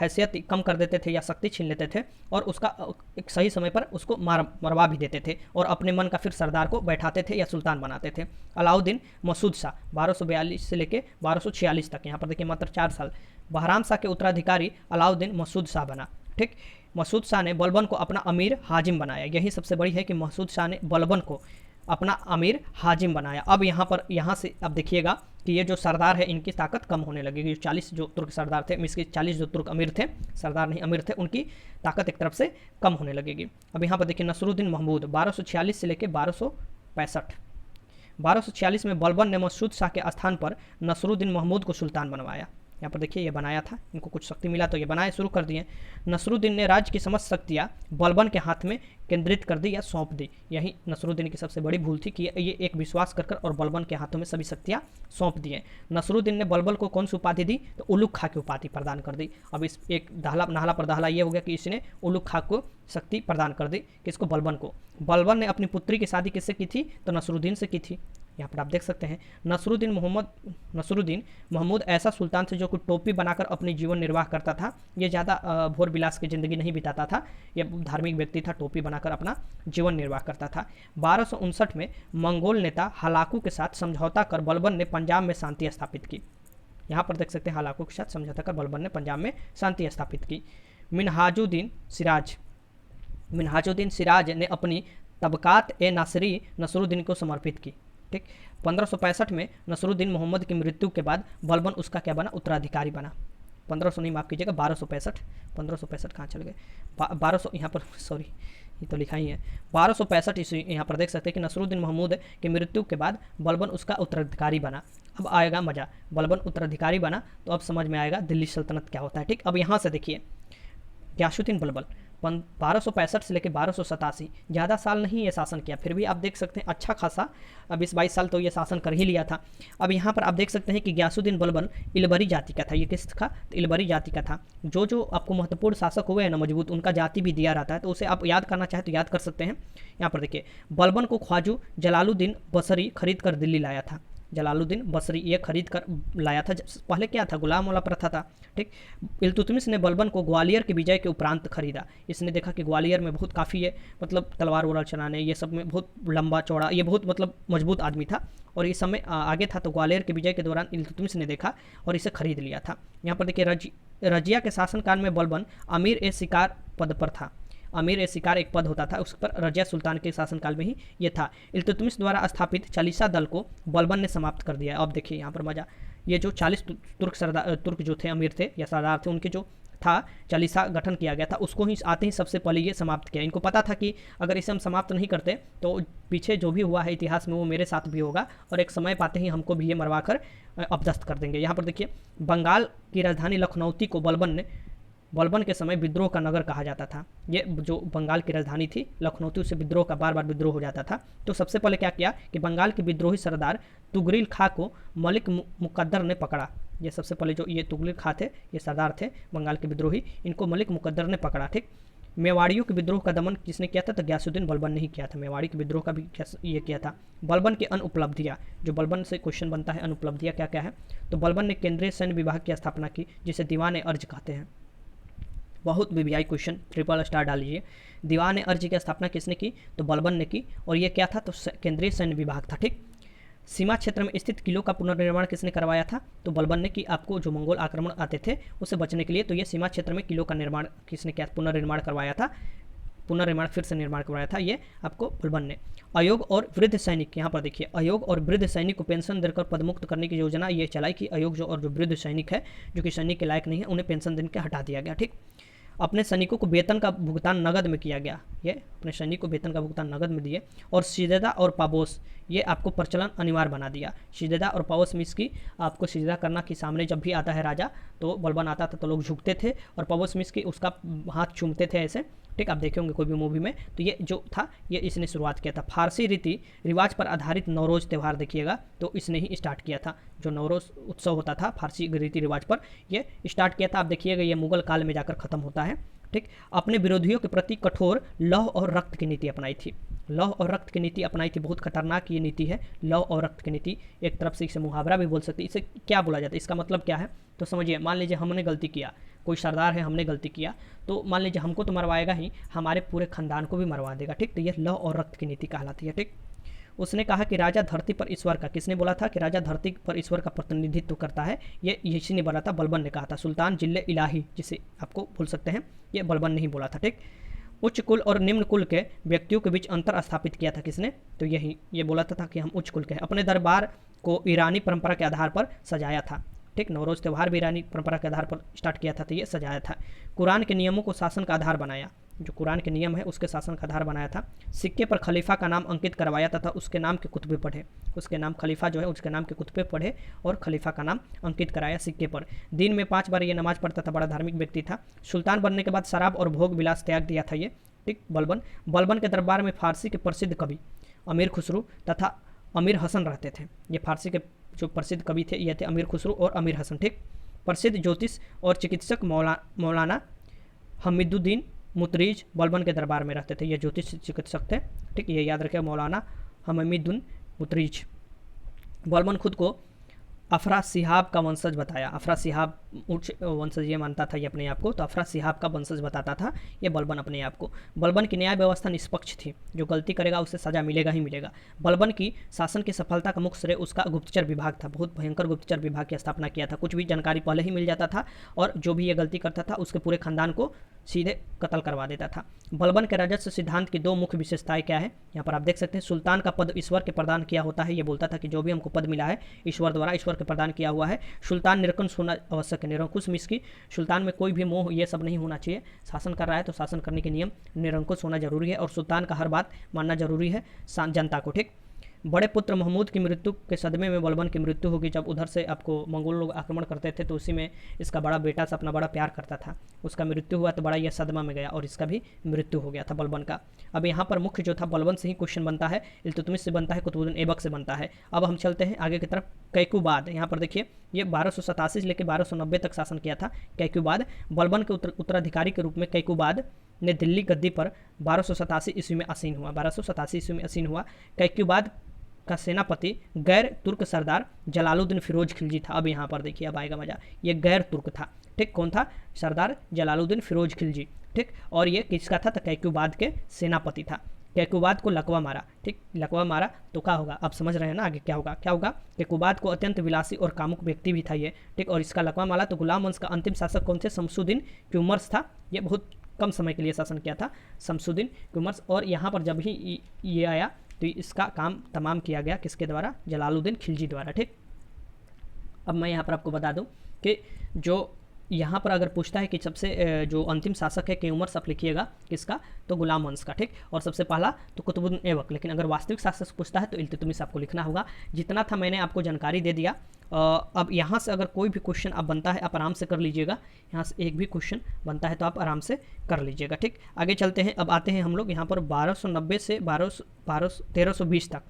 हैसियत कम कर देते थे या शक्ति छीन लेते थे, और उसका एक सही समय पर उसको मरवा भी देते थे, और अपने मन का फिर सरदार को बैठाते थे या सुल्तान बनाते थे। अलाउद्दीन मसूद शाह 1242 से लेकर 1246 तक, यहाँ पर देखिए मात्र 4 साल। बहराम शाह के उत्तराधिकारी अलाउद्दीन मसूद शाह बना। ठीक, मसूद शाह ने बलबन को अपना अमीर हाजिम बनाया। यही सबसे बड़ी है कि मसूद शाह ने बलबन को अपना अमीर हाजिम बनाया। अब यहाँ से अब देखिएगा कि ये जो सरदार है इनकी ताकत कम होने लगेगी। 40 जो तुर्क सरदार थे, इसके 40 जो तुर्क अमीर थे, सरदार नहीं अमीर थे, उनकी ताकत एक तरफ से कम होने लगेगी। अब यहाँ पर देखिए नसरुद्दीन महमूद 1246 से लेकर 1265। 1246 में बलबन ने मसूद शाह के स्थान पर नसरुद्दीन महमूद को सुल्तान बनवाया। यहाँ पर देखिए ये बनाया था, इनको कुछ शक्ति मिला तो ये बनाए शुरू कर दिए। नसरुद्दीन ने राज्य की समस्त शक्तियाँ बलबन के हाथ में केंद्रित कर दी या सौंप दी। यही नसरुद्दीन की सबसे बड़ी भूल थी कि ये एक विश्वास कर और बलबन के हाथों में सभी शक्तियाँ सौंप दिए। नसरुद्दीन ने बलबन को कौन सी उपाधि दी, तो उलुग खां की उपाधि प्रदान कर दी। अब इस एक नाहला पर दाहला ये हो गया कि इसने उलुग खां को शक्ति प्रदान कर दी, किसको, बलबन को। बलबन ने अपनी पुत्री की शादी किससे की थी, तो नसरुद्दीन से की थी। यहाँ पर आप देख सकते हैं नसरुद्दीन महमूद ऐसा सुल्तान थे जो कुछ टोपी बनाकर अपनी जीवन निर्वाह करता था। ये ज़्यादा भोर विलास की ज़िंदगी नहीं बिताता था, यह धार्मिक व्यक्ति था, टोपी बनाकर अपना जीवन निर्वाह करता था। 1259 में मंगोल नेता हलाकू के साथ समझौता कर बलबन ने पंजाब में शांति स्थापित की। यहाँ पर देख सकते हैं हलाकू के साथ समझौता कर बलबन ने पंजाब में शांति स्थापित की। मिनहाजुद्दीन सिराज ने अपनी तबकात ए नासरी नसरुद्दीन को समर्पित की। ठीक। 1565 में नसरुद्दीन मोहम्मद की मृत्यु के बाद बलबन उसका क्या बना, उत्तराधिकारी बना। 1500 नहीं, माफ़ कीजिएगा 1265, 1565 कहाँ चल गए, 1200 यहाँ पर, सॉरी ये तो लिखा ही है, 1265 ईस्वी यहाँ पर देख सकते हैं कि नसरुद्दीन महमूद की मृत्यु के बाद बलबन उसका उत्तराधिकारी बना। अब आएगा मजा, बलबन उत्तराधिकारी बना तो अब समझ में आएगा दिल्ली सल्तनत क्या होता है। ठीक, अब यहाँ से देखिए गियासुद्दीन बलबन 1265 से लेकर 1287, ज़्यादा साल नहीं ये शासन किया, फिर भी आप देख सकते हैं अच्छा खासा 20-22 साल तो ये शासन कर ही लिया था। अब यहाँ पर आप देख सकते हैं कि गियासुद्दीन बलबन इलबरी जाति का था। ये किस था, तो इलबरी जाति का था। जो आपको महत्वपूर्ण शासक हुए हैं ना मजबूत, उनका जाति भी दिया रहता है, तो उसे आप याद करना चाहें तो याद कर सकते हैं। यहाँ पर देखिए, बलबन को ख्वाजू जलालुद्दीन बसरी खरीद कर दिल्ली लाया था। जलालुद्दीन बसरी ये खरीद कर लाया था। पहले क्या था, गुलाम वाला प्रथा था। ठीक, इल्तुतमिश ने बलबन को ग्वालियर के विजय के उपरांत खरीदा। इसने देखा कि ग्वालियर में बहुत काफ़ी है, मतलब तलवार वलवार चलाने ये सब में बहुत लंबा चौड़ा, ये बहुत मतलब मजबूत आदमी था और इस समय आगे था। तो ग्वालियर के विजय के दौरान इल्तुतमिश ने देखा और इसे खरीद लिया था। यहाँ पर देखिए रजिया के शासनकाल में बलबन अमीर ए शिकार पद पर था। अमीर ए शिकार एक पद होता था, उस पर रजिया सुल्तान के शासनकाल में ही ये था। इल्तुतमिश द्वारा स्थापित चालीसा दल को बलबन ने समाप्त कर दिया। अब देखिए यहाँ पर मजा, ये जो 40 तुर्क जो थे, अमीर थे या सरदार थे, उनके जो था चालीसा गठन किया गया था, उसको ही आते ही सबसे पहले ये समाप्त किया। इनको पता था कि अगर इसे हम समाप्त नहीं करते तो पीछे जो भी हुआ है इतिहास में वो मेरे साथ भी होगा और एक समय पाते ही हमको भी ये मरवा कर अपदस्थ कर देंगे। यहाँ पर देखिए, बंगाल की राजधानी लखनऊती को बलबन के समय विद्रोह का नगर कहा जाता था। ये जो बंगाल की राजधानी थी लखनऊती, उससे विद्रोह का बार बार विद्रोह हो जाता था। तो सबसे पहले क्या किया कि बंगाल के विद्रोही सरदार तुगरिल खां को मलिक मुकद्दर ने पकड़ा। ये सबसे पहले जो ये तुगरिल खां थे, ये सरदार थे बंगाल के विद्रोही, इनको मलिक मुकद्दर ने पकड़ा। ठीक, मेवाड़ियों के विद्रोह का दमन किसने किया था, तो गियासुद्दीन बलबन ने ही किया था। मेवाड़ी के विद्रोह का भी ये किया था। बलबन की अन्य उपलब्धियाँ, जो बलबन से क्वेश्चन बनता है, अन्य उपलब्धियाँ क्या क्या है, तो बलबन ने केंद्रीय सैन्य विभाग की स्थापना की, जिसे दीवान अर्ज कहते हैं। बहुत वीवीआई क्वेश्चन, ट्रिपल स्टार डाल लीजिए। दीवान अर्ज की स्थापना किसने की, तो बलबन ने की, और ये क्या था, तो केंद्रीय सैन्य विभाग था। ठीक, सीमा क्षेत्र में स्थित किलों का पुनर्निर्माण किसने करवाया था, तो बलबन ने की। आपको जो मंगोल आक्रमण आते थे उससे बचने के लिए, तो ये सीमा क्षेत्र में किलों का निर्माण किसने किया, पुनर्निर्माण करवाया था। पुनर्निर्माण फिर से निर्माण करवाया था ये आपको बलबन ने। अयोग और वृद्ध सैनिक, यहाँ पर देखिए, अयोग और वृद्ध सैनिक को पेंशन देकर पदमुक्त करने की योजना ये चलाई कि अयोग जो और जो वृद्ध सैनिक है, जो कि सैनिक के लायक नहीं है, उन्हें पेंशन देने के हटा दिया गया। ठीक, अपने सैनिकों को वेतन का भुगतान नगद में किया गया। ये अपने सैनिक को वेतन का भुगतान नगद में दिए। और सिजदा और पाबोस, ये आपको प्रचलन अनिवार्य बना दिया। सिजदा और पाबोस मीन्स की आपको सिजदा करना कि सामने जब भी आता है राजा तो बलबन आता था तो लोग झुकते थे, और पाबोस मीन्स की उसका हाथ चूमते थे ऐसे। ठीक, आप देखे होंगे कोई भी मूवी में, तो ये जो था ये इसने शुरुआत किया था। फारसी रीति रिवाज पर आधारित नवरोज़ त्यौहार देखिएगा, तो इसने ही स्टार्ट किया था। जो नवरोज़ उत्सव होता था फारसी रीति रिवाज पर, ये स्टार्ट किया था। आप देखिएगा ये मुगल काल में जाकर ख़त्म होता है। ठीक, अपने विरोधियों के प्रति कठोर लौह और रक्त की नीति अपनाई थी। लौह और रक्त की नीति अपनाई थी, बहुत खतरनाक ये नीति है, लौह और रक्त की नीति। एक तरफ से इसे मुहावरा भी बोल सकते, इसे क्या बोला जाता है, इसका मतलब क्या है, तो समझिए, मान लीजिए हमने गलती किया, कोई सरदार है, हमने गलती किया, तो मान लीजिए हमको तो मरवाएगा ही, हमारे पूरे खानदान को भी मरवा देगा। ठीक, तो ये लौह और रक्त की नीति कहलाती है। ठीक, उसने कहा कि राजा धरती पर ईश्वर का, किसने बोला था कि राजा धरती पर ईश्वर का प्रतिनिधित्व करता है, ये इसी ने बोला था, बलबन ने कहा था। सुल्तान जिले इलाही, जिसे आपको भूल सकते हैं, ये बलबन ने ही बोला था। ठीक, उच्च कुल और निम्न कुल के व्यक्तियों के बीच अंतर स्थापित किया था किसने, तो यही ये बोला था कि हम उच्च कुल के हैं। अपने दरबार को ईरानी परंपरा के आधार पर सजाया था। ठीक, नवरोज़ त्यौहार भी ईरानी परंपरा के आधार पर स्टार्ट किया था, तो ये सजाया था। कुरान के नियमों को शासन का आधार बनाया, जो कुरान के नियम है उसके शासन का आधार बनाया था। सिक्के पर खलीफा का नाम अंकित करवाया तथा उसके नाम के कुतबे पढ़े, उसके नाम खलीफा जो है उसके नाम के कुतबे पढ़े और खलीफा का नाम अंकित कराया सिक्के पर। दिन में 5 बार ये नमाज पढ़ता था, बड़ा धार्मिक व्यक्ति था। सुल्तान बनने के बाद शराब और भोग विलास त्याग दिया था ये। ठीक, बलबन के दरबार में फारसी के प्रसिद्ध कवि अमीर खुसरो तथा अमीर हसन रहते थे। ये फारसी के जो प्रसिद्ध कवि थे ये थे अमीर खुसरो और अमीर हसन। ठीक, प्रसिद्ध ज्योतिष और चिकित्सक मौलाना हमीदुद्दीन मुतरीज बलबन के दरबार में रहते थे। ये ज्योतिष चिकित्सक थे। ठीक, ये याद रखें, मौलाना हमीदुद्दीन मुतरीज। बलबन खुद को अफरा सिहाब का वंशज बताया। अफरा सिहाब उच्च वंशज ये मानता था ये अपने आप को, तो अफरा सिहाब का वंशज बताता था ये बलबन अपने आप को। बलबन की न्याय व्यवस्था निष्पक्ष थी, जो गलती करेगा उसे सजा मिलेगा ही मिलेगा। बलबन की शासन की सफलता का मुख्य श्रेय उसका गुप्तचर विभाग था। बहुत भयंकर गुप्तचर विभाग की स्थापना किया था। कुछ भी जानकारी पहले ही मिल जाता था और जो भी ये गलती करता था उसके पूरे खानदान को सीधे कत्ल करवा देता था। बलबन के राजस्व सिद्धांत की दो मुख्य विशेषताएं क्या है, यहाँ पर आप देख सकते हैं। सुल्तान का पद ईश्वर के प्रदान किया होता है, ये बोलता था कि जो भी हमको पद मिला है ईश्वर द्वारा, ईश्वर के प्रदान किया हुआ है। सुल्तान निरंकुश होना आवश्यक है, निरंकुश मीन्स की सुल्तान में कोई भी मोह ये सब नहीं होना चाहिए, शासन कर रहा है तो शासन करने के नियम निरंकुश होना जरूरी है, और सुल्तान का हर बात मानना जरूरी है जनता को, ठीक। बड़े पुत्र महमूद की मृत्यु के सदमे में बलबन की मृत्यु होगी। जब उधर से आपको मंगोल लोग आक्रमण करते थे तो उसी में इसका बड़ा बेटा से अपना बड़ा प्यार करता था, उसका मृत्यु हुआ तो बड़ा यह सदमा में गया और इसका भी मृत्यु हो गया था बलबन का। अब यहाँ पर मुख्य जो था बलबन से ही क्वेश्चन बनता है, इल्तुतमिश से बनता है, कुतुबुद्दीन ऐबक से बनता है। अब हम चलते हैं आगे की तरफ। कैकुबाद, यहाँ पर देखिए ये 1287 से लेकर 1290 तक शासन किया था कैकुबाद। बलबन के उत्तराधिकारी के रूप में कैकुबाद ने दिल्ली गद्दी पर 1287 ईस्वी में आसीन हुआ। 1287 ईस्वी में आसीन हुआ। कैकुबाद का सेनापति गैर तुर्क सरदार जलालुद्दीन फिरोज खिलजी था। अब यहाँ पर देखिए, अब आएगा मजा, ये गैर तुर्क था, ठीक। कौन था? सरदार जलालुद्दीन फिरोज खिलजी, ठीक। और ये किसका था? तो कैकुबाद के सेनापति था। कैकुबाद को लकवा मारा, ठीक, लकवा मारा तो क्या होगा, आप समझ रहे हैं ना आगे क्या होगा। क्या होगा? कैकुबाद को अत्यंत विलासी और कामुक व्यक्ति भी था ये, ठीक। और इसका लकवा मारा तो गुलाम वंश का अंतिम शासक कौन थे? शमसुद्दीन क्यूमर्स था। ये बहुत कम समय के लिए शासन किया था शमसुद्दीन क्यूमर्स। और यहाँ पर जब ही ये आया तो इसका काम तमाम किया गया किसके द्वारा? जलालुद्दीन खिलजी द्वारा, ठीक। अब मैं यहाँ पर आपको बता दूँ कि जो यहाँ पर अगर पूछता है कि सबसे जो अंतिम शासक है क्यूमर्स, आप लिखिएगा किसका? तो गुलाम वंश का, ठीक। और सबसे पहला तो कुतुबुद्दीन ऐबक। लेकिन अगर वास्तविक शासक पूछता है तो इल्तुतमिश आपको लिखना होगा। जितना था मैंने आपको जानकारी दे दिया। अब यहाँ से अगर कोई भी क्वेश्चन आप बनता है आप आराम से कर लीजिएगा, यहाँ से एक भी क्वेश्चन बनता है तो आप आराम से कर लीजिएगा, ठीक। आगे चलते हैं। अब आते हैं हम लोग यहाँ पर 1290 से 1320 तक।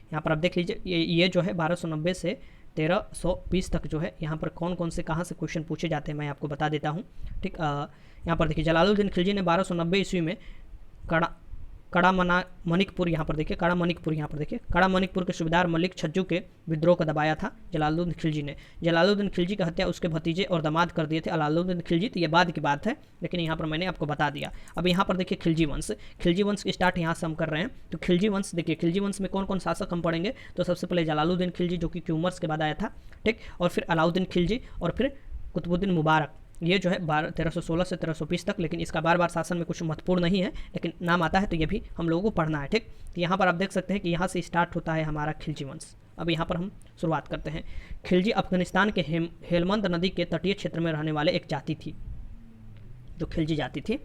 यहाँ पर आप देख लीजिए ये जो है 1290 से 1320 तक जो है, यहाँ पर कौन कौन से कहाँ से क्वेश्चन पूछे जाते हैं मैं आपको बता देता हूँ, ठीक। यहाँ पर देखिए जलालुद्दीन खिलजी ने 1290 ईस्वी में मनिकपुर, यहाँ पर देखिए मनिकपुर, यहाँ पर देखिए मनिकपुर के सूबेदार मलिक छज्जू के विद्रोह को दबाया था जलालुद्दीन खिलजी ने। जलालुद्दीन खिलजी की हत्या उसके भतीजे और दामाद कर दिए थे अलाउद्दीन खिलजी। तो ये बाद की बात है, लेकिन यहाँ पर मैंने आपको बता दिया। अब यहाँ पर देखिए खिलजी वंश की स्टार्ट यहाँ से हम कर रहे हैं। तो खिलजी वंश देखिए, खिलजी वंश में कौन कौन शासक हम पढ़ेंगे? तो सबसे पहले जलालुद्दीन खिलजी जो कि क्यूमर्स के बाद आया था, ठीक। और फिर अलाउद्दीन खिलजी और फिर कुतुबुद्दीन मुबारक। ये जो है 1316 से 1320 तक। लेकिन इसका बार बार शासन में कुछ महत्वपूर्ण नहीं है, लेकिन नाम आता है तो ये भी हम लोगों को पढ़ना है, ठीक। तो यहाँ पर आप देख सकते हैं कि यहाँ से स्टार्ट होता है हमारा खिलजी वंश। अब यहाँ पर हम शुरुआत करते हैं। खिलजी अफगानिस्तान के हेलमंद नदी के तटीय क्षेत्र में रहने वाले एक जाति थी, जो खिलजी जाति थी।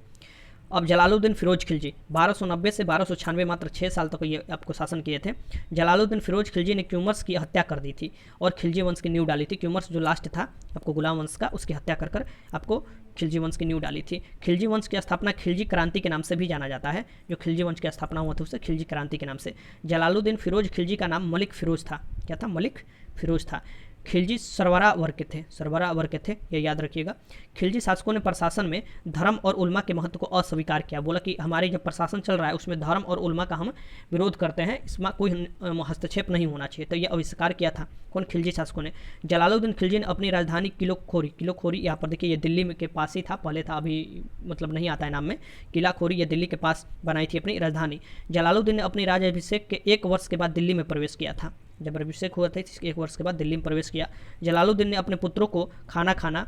अब जलालुद्दीन फिरोज खिलजी 1290 से 1296 मात्र 6 साल तक ये आपको शासन किए थे। जलालुद्दीन फिरोज खिलजी ने क्यूमर्स की हत्या कर दी थी और खिलजी वंश की नींव डाली थी। क्यूमर्स जो लास्ट था आपको गुलाम वंश का, उसकी हत्या कर कर आपको खिलजी वंश की नींव डाली थी। खिलजी वंश की स्थापना खिलजी क्रांति के नाम से भी जाना जाता है। जो खिलजी वंश की स्थापना हुआ था उसे खिलजी क्रांति के नाम से। जलालुद्दीन फिरोज खिलजी का नाम मलिक फिरोज था। क्या था? मलिक फिरोज था। खिलजी सरवरा वर्ग के थे, ये याद रखिएगा। खिलजी शासकों ने प्रशासन में धर्म और उल्मा के महत्व को अस्वीकार किया। बोला कि हमारे जो प्रशासन चल रहा है उसमें धर्म और उल्मा का हम विरोध करते हैं, इसमें कोई हस्तक्षेप नहीं होना चाहिए। तो ये आविष्कार किया था कौन? खिलजी शासकों ने। जलालुद्दीन खिलजी ने अपनी राजधानी किलोखोरी यहाँ पर देखिए, ये दिल्ली के पास ही था, पहले था, अभी मतलब नहीं आता है नाम में। किलाखोरी ये दिल्ली के पास बनाई थी अपनी राजधानी। जलालुद्दीन ने अपनी राज्याभिषेक के 1 वर्ष के बाद दिल्ली में प्रवेश किया था। जब अभिषेक हुआ था इसके 1 वर्ष के बाद दिल्ली में प्रवेश किया। जलालुद्दीन ने अपने पुत्रों को खाना खाना,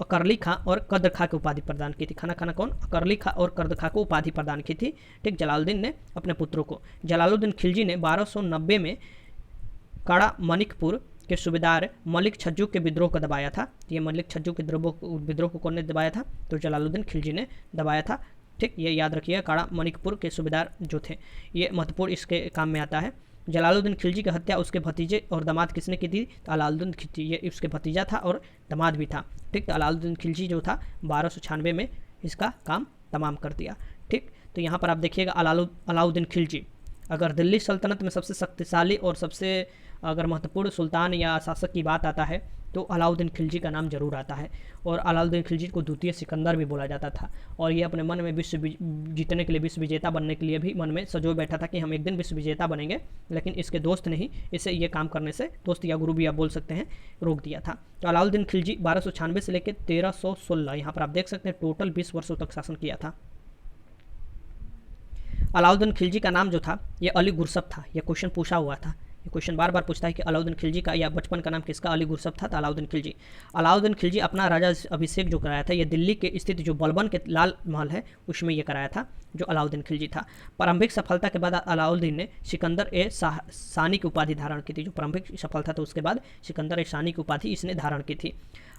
अकरली खां और कद्र खां की उपाधि प्रदान की थी। खाना खाना कौन? अकरली खां और कद्र खां को उपाधि प्रदान की थी, ठीक। जलालुद्दीन ने अपने पुत्रों को। जलालुद्दीन खिलजी ने 1290 में काड़ा मनिकपुर के सूबेदार मलिक छज्जू के विद्रोह को दबाया था। ये मलिक छज्जू के विद्रोह को कौन ने दबाया था? तो जलालुद्दीन खिलजी ने दबाया था, ठीक। ये याद रखिएगा, काड़ा मनिकपुर के सूबेदार जो थे, ये महत्वपूर्ण इसके काम में आता है। जलालुद्दीन खिलजी की हत्या उसके भतीजे और दामाद किसने की थी? तो अलाउद्दीन खिलजी, ये उसके भतीजा था और दामाद भी था, ठीक। तो अलाउद्दीन खिलजी जो था 1296 में इसका काम तमाम कर दिया, ठीक। तो यहाँ पर आप देखिएगा अलाउद्दीन खिलजी। अगर दिल्ली सल्तनत में सबसे शक्तिशाली और सबसे अगर महत्वपूर्ण सुल्तान या शासक की बात आता है तो अलाउद्दीन खिलजी का नाम जरूर आता है। और अलाउद्दीन खिलजी को द्वितीय सिकंदर भी बोला जाता था। और ये अपने मन में विश्व जीतने के लिए, विश्व विजेता बनने के लिए भी मन में सजोए बैठा था कि हम एक दिन विश्व विजेता बनेंगे। लेकिन इसके दोस्त ने ही इसे ये काम करने से, दोस्त या गुरु भी आप बोल सकते हैं, रोक दिया था। तो अलाउद्दीन खिलजी 1296 से लेकर 1316, यहाँ पर आप देख सकते हैं टोटल 20 वर्षों तक शासन किया था। अलाउद्दीन खिलजी का नाम जो था ये अली गुरसब था। यह क्वेश्चन पूछा हुआ था ये क्वेश्चन बार बार पूछता है कि अलाउद्दीन खिलजी का या बचपन का नाम किसका? अली गुरसब था, तो अलाउद्दीन खिलजी। अलाउद्दीन खिलजी अपना राजा अभिषेक जो कराया था ये दिल्ली के स्थित जो बलबन के लाल महल है उसमें ये कराया था, जो अलाउद्दीन खिलजी था। प्रारंभिक सफलता के बाद अलाउद्दीन ने सिकंदर ए सानी की उपाधि धारण की थी। जो प्रारंभिक सफलता था उसके बाद सिकंदर ए सानी की उपाधि इसने धारण की थी।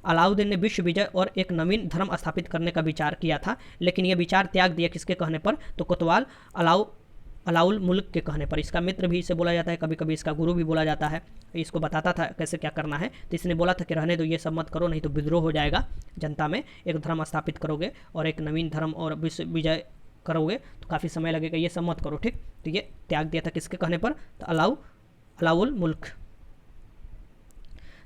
अलाउद्दीन ने विश्व विजय और एक नवीन धर्म स्थापित करने का विचार किया था, लेकिन यह विचार त्याग दिया किसके कहने पर? तो कोतवाल अलाउल मुल्क के कहने पर। इसका मित्र भी इसे बोला जाता है, कभी कभी इसका गुरु भी बोला जाता है। इसको बताता था कैसे क्या करना है, तो इसने बोला था कि रहने दो, ये सब मत करो, नहीं तो विद्रोह हो जाएगा जनता में, एक धर्म स्थापित करोगे और एक नवीन धर्म और विश्व विजय करोगे तो काफ़ी समय लगेगा, ये सब मत करो, ठीक। तो ये त्याग दिया था किसके कहने पर? तो अलाउल मुल्क।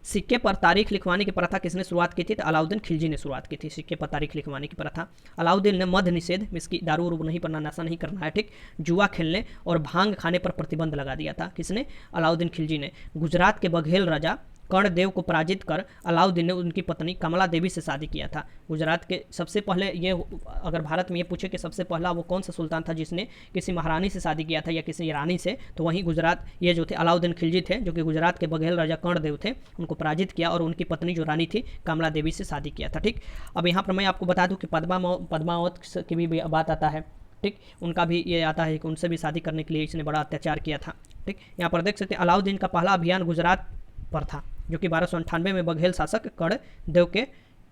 सिक्के पर तारीख लिखवाने की प्रथा किसने शुरुआत की थी? तो अलाउद्दीन खिलजी ने शुरुआत की थी सिक्के पर तारीख लिखवाने की प्रथा। अलाउद्दीन ने मद्य निषेध, इसकी दारू उरू नहीं पड़ना, नशा नहीं करना है, ठीक, जुआ खेलने और भांग खाने पर प्रतिबंध लगा दिया था। किसने? अलाउद्दीन खिलजी ने। गुजरात के बघेल राजा कर्णदेव को पराजित कर अलाउद्दीन ने उनकी पत्नी कमला देवी से शादी किया था। गुजरात के सबसे पहले ये, अगर भारत में ये पूछे कि सबसे पहला वो कौन सा सुल्तान था जिसने किसी महारानी से शादी किया था या किसी रानी से, तो वहीं गुजरात ये जो थे अलाउद्दीन खिलजी थे, जो कि गुजरात के बघेल राजा कर्णदेव थे, उनको पराजित किया और उनकी पत्नी जो रानी थी कमला देवी से शादी किया था, ठीक। अब यहाँ पर मैं आपको बता दूँ कि पद्मावत की भी बात आता है, ठीक, उनका भी ये आता है कि उनसे भी शादी करने के लिए इसने बड़ा अत्याचार किया था, ठीक। यहाँ पर देख सकते हैं अलाउद्दीन का पहला अभियान गुजरात पर था, जो कि 1298 में बघेल शासक कर्णदेव के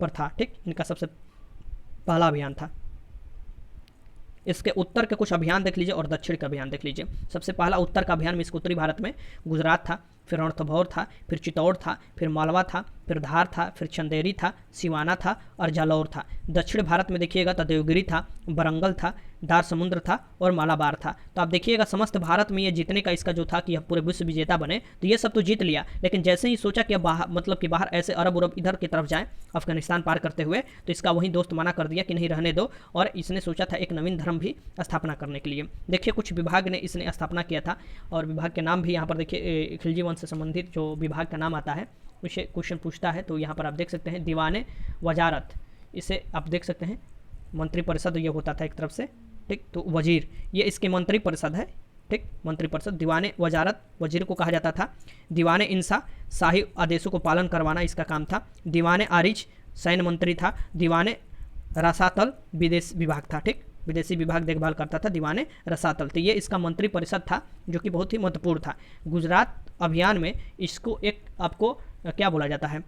पर था, ठीक। इनका सबसे पहला अभियान था। इसके उत्तर के कुछ अभियान देख लीजिए और दक्षिण का अभियान देख लीजिए। सबसे पहला उत्तर का अभियान में इसके उत्तरी भारत में गुजरात था, फिर रणथंभौर था, फिर चित्तौड़ था, फिर मालवा था, फिर धार था, फिर चंदेरी था, सिवाना था और जालौर था। दक्षिण भारत में देखिएगा तो देवगिरी था, बरंगल था, दार समुद्र था और मालाबार था। तो आप देखिएगा समस्त भारत में ये जीतने का इसका जो था कि अब पूरे विश्व विजेता बने, तो ये सब तो जीत लिया, लेकिन जैसे ही सोचा कि अब बाहर ऐसे अरब उरब इधर की तरफ जाएं अफगानिस्तान पार करते हुए, तो इसका वही दोस्त मना कर दिया कि नहीं रहने दो, और इसने सोचा था एक नवीन धर्म भी स्थापना करने के लिए। देखिए कुछ विभाग ने इसने स्थापना किया था और विभाग के नाम भी यहाँ पर देखिए खिलजी वंश से संबंधित जो विभाग का नाम आता है उसे क्वेश्चन पूछता है। तो यहाँ पर आप देख सकते हैं दीवाने वजारत, इसे आप देख सकते हैं मंत्रिपरिषद ये होता था एक तरफ से, ठीक। तो वजीर ये इसके मंत्री परिषद है, ठीक, मंत्रिपरिषद। दीवाने वजारत वजीर को कहा जाता था। दीवाने इंसा शाही आदेशों को पालन करवाना इसका काम था। दीवाने आरिज सैन्य मंत्री था। दीवाने रसातल विदेश विभाग था, ठीक, विदेशी विभाग देखभाल करता था दीवाने रसातल। तो ये इसका मंत्री परिषद था जो कि बहुत ही महत्वपूर्ण था। गुजरात अभियान में इसको एक आपको क्या बोला जाता है,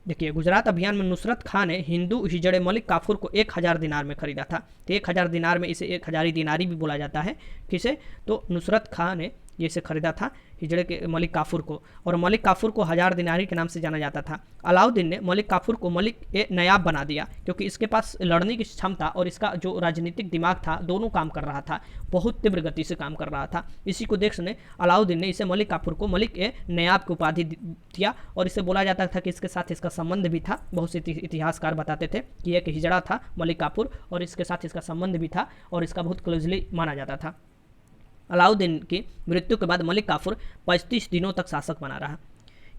देखिए गुजरात अभियान में नुसरत खान ने हिंदू हिजड़े मलिक काफूर को 1000 दिनार में खरीदा था। तो 1000 दिनार में इसे 1000 दिनारी भी बोला जाता है। किसे? तो नुसरत खान ने ये इसे खरीदा था हिजड़े के मलिक काफूर को, और मलिक काफूर को 1000 दिनारी के नाम से जाना जाता था। अलाउद्दीन ने मलिक काफूर को मलिक ए नयाब बना दिया क्योंकि इसके पास लड़ने की क्षमता और इसका जो राजनीतिक दिमाग था दोनों काम कर रहा था, बहुत तीव्र गति से काम कर रहा था। इसी को देखने अलाउद्दीन ने इसे मलिक काफूर को मलिक ए नयाब की उपाधि दिया, और इसे बोला जाता था कि इसके साथ इसका संबंध भी था। बहुत से इतिहासकार बताते थे कि एक हिजड़ा था मलिक काफूर और इसके साथ इसका संबंध भी था और इसका बहुत क्लोजली माना जाता था। अलाउद्दीन की मृत्यु के बाद मलिक काफूर 35 दिनों तक शासक बना रहा।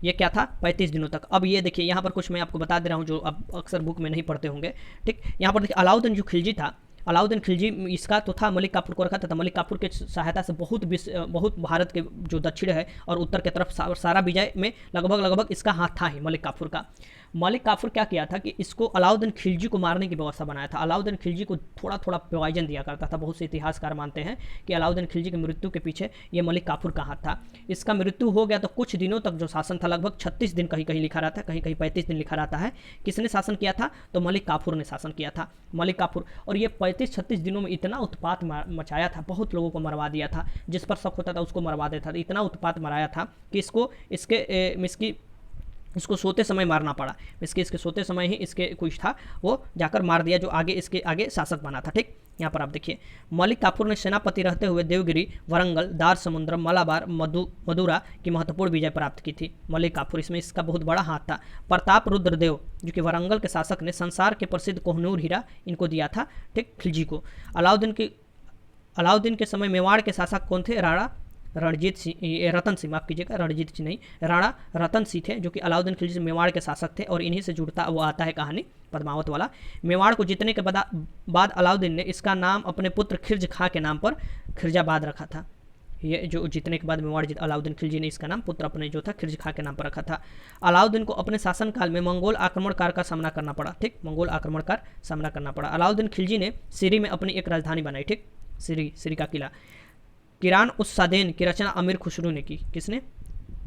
ये क्या था? 35 दिनों तक। अब ये देखिए यहाँ पर कुछ मैं आपको बता दे रहा हूँ जो अब अक्सर बुक में नहीं पढ़ते होंगे, ठीक। यहाँ पर देखिए अलाउद्दीन जो खिलजी था, अलाउद्दीन खिलजी इसका तो था मलिक काफूर को रखा था। मलिक काफूर की सहायता से बहुत भारत के जो दक्षिण है और उत्तर की तरफ सारा विजय में लगभग इसका हाथ था ही मलिक काफूर का। मलिक काफूर क्या किया था कि इसको अलाउद्दीन खिलजी को मारने की व्यवस्था बनाया था। अलाउद्दीन खिलजी को थोड़ा थोड़ा पॉइजन दिया करता था। बहुत से इतिहासकार मानते हैं कि अलाउद्दीन खिलजी की मृत्यु के पीछे ये मलिक काफूर का हाथ था। इसका मृत्यु हो गया तो कुछ दिनों तक जो शासन था, लगभग 36 दिन कहीं कहीं लिखा रहता है, कहीं कहीं 35 दिन लिखा रहता है। किसने शासन किया था? तो मलिक काफूर ने शासन किया था, मलिक काफूर। और ये 35-36 दिनों में इतना उत्पात मचाया था, बहुत लोगों को मरवा दिया था, जिस पर शक होता था उसको मरवा देता था। इतना उत्पात मराया था कि इसको सोते समय मारना पड़ा। इसके सोते समय ही इसके कुछ था वो जाकर मार दिया जो इसके आगे शासक बना था, ठीक। यहाँ पर आप देखिए मलिक काफूर ने सेनापति रहते हुए देवगिरी, वरंगल, दार समुद्र, मलाबार, मदुरा की महत्वपूर्ण विजय प्राप्त की थी। मलिक काफूर इसमें इसका बहुत बड़ा हाथ था। प्रताप रुद्रदेव जो कि वरंगल के शासक ने संसार के प्रसिद्ध कोहनूर हीरा इनको दिया था, ठीक, खिलजी को। अलाउद्दीन के समय मेवाड़ के शासक कौन थे? रतन सिंह, माफ कीजिएगा, रणजीत सिंह नहीं, राणा रतन सिंह थे जो कि अलाउद्दीन खिलजी से मेवाड़ के शासक थे। और इन्हीं से जुड़ता वो आता है कहानी पद्मावत वाला। मेवाड़ को जीतने के बाद अलाउद्दीन ने इसका नाम अपने पुत्र खिरज खां के नाम पर खिरजाबाद रखा था। ये जो जीतने के बाद मेवाड़ जीत अलाउद्दीन खिलजी ने इसका नाम पुत्र अपने जो था खिलजी खां के नाम पर रखा था। अलाउद्दीन को अपने शासनकाल में मंगोल आक्रमणकार का सामना करना पड़ा, ठीक, मंगोल आक्रमणकार सामना करना पड़ा। अलाउद्दीन खिलजी ने सीरी में अपनी एक राजधानी बनाई, ठीक, सीरी का किला। किरान उस सादेन की रचना अमीर खुसरो ने की। किसने?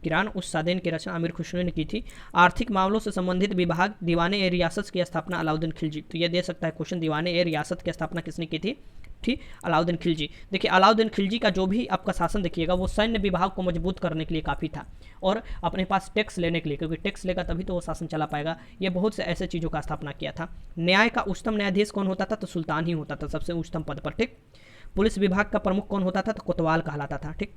किरान उस सादेन की रचना अमीर खुसरो ने की थी। आर्थिक मामलों से संबंधित विभाग दीवाने ए रियासत की स्थापना अलाउद्दीन खिलजी। तो ये दे सकता है क्वेश्चन, दीवाने ए रियासत की स्थापना किसने की थी? ठीक, अलाउद्दीन खिलजी। देखिए अलाउद्दीन खिलजी का जो भी आपका शासन देखिएगा वो सैन्य विभाग को मजबूत करने के लिए काफ़ी था और अपने पास टैक्स लेने के लिए, क्योंकि टैक्स लेगा तभी तो वो शासन चला पाएगा। ये बहुत से ऐसे चीज़ों का स्थापना किया था। न्याय का उच्चतम न्यायाधीश कौन होता था? तो सुल्तान ही होता था, सबसे उच्चतम पद पर, ठीक। पुलिस विभाग का प्रमुख कौन होता था? तो कोतवाल कहलाता था, ठीक।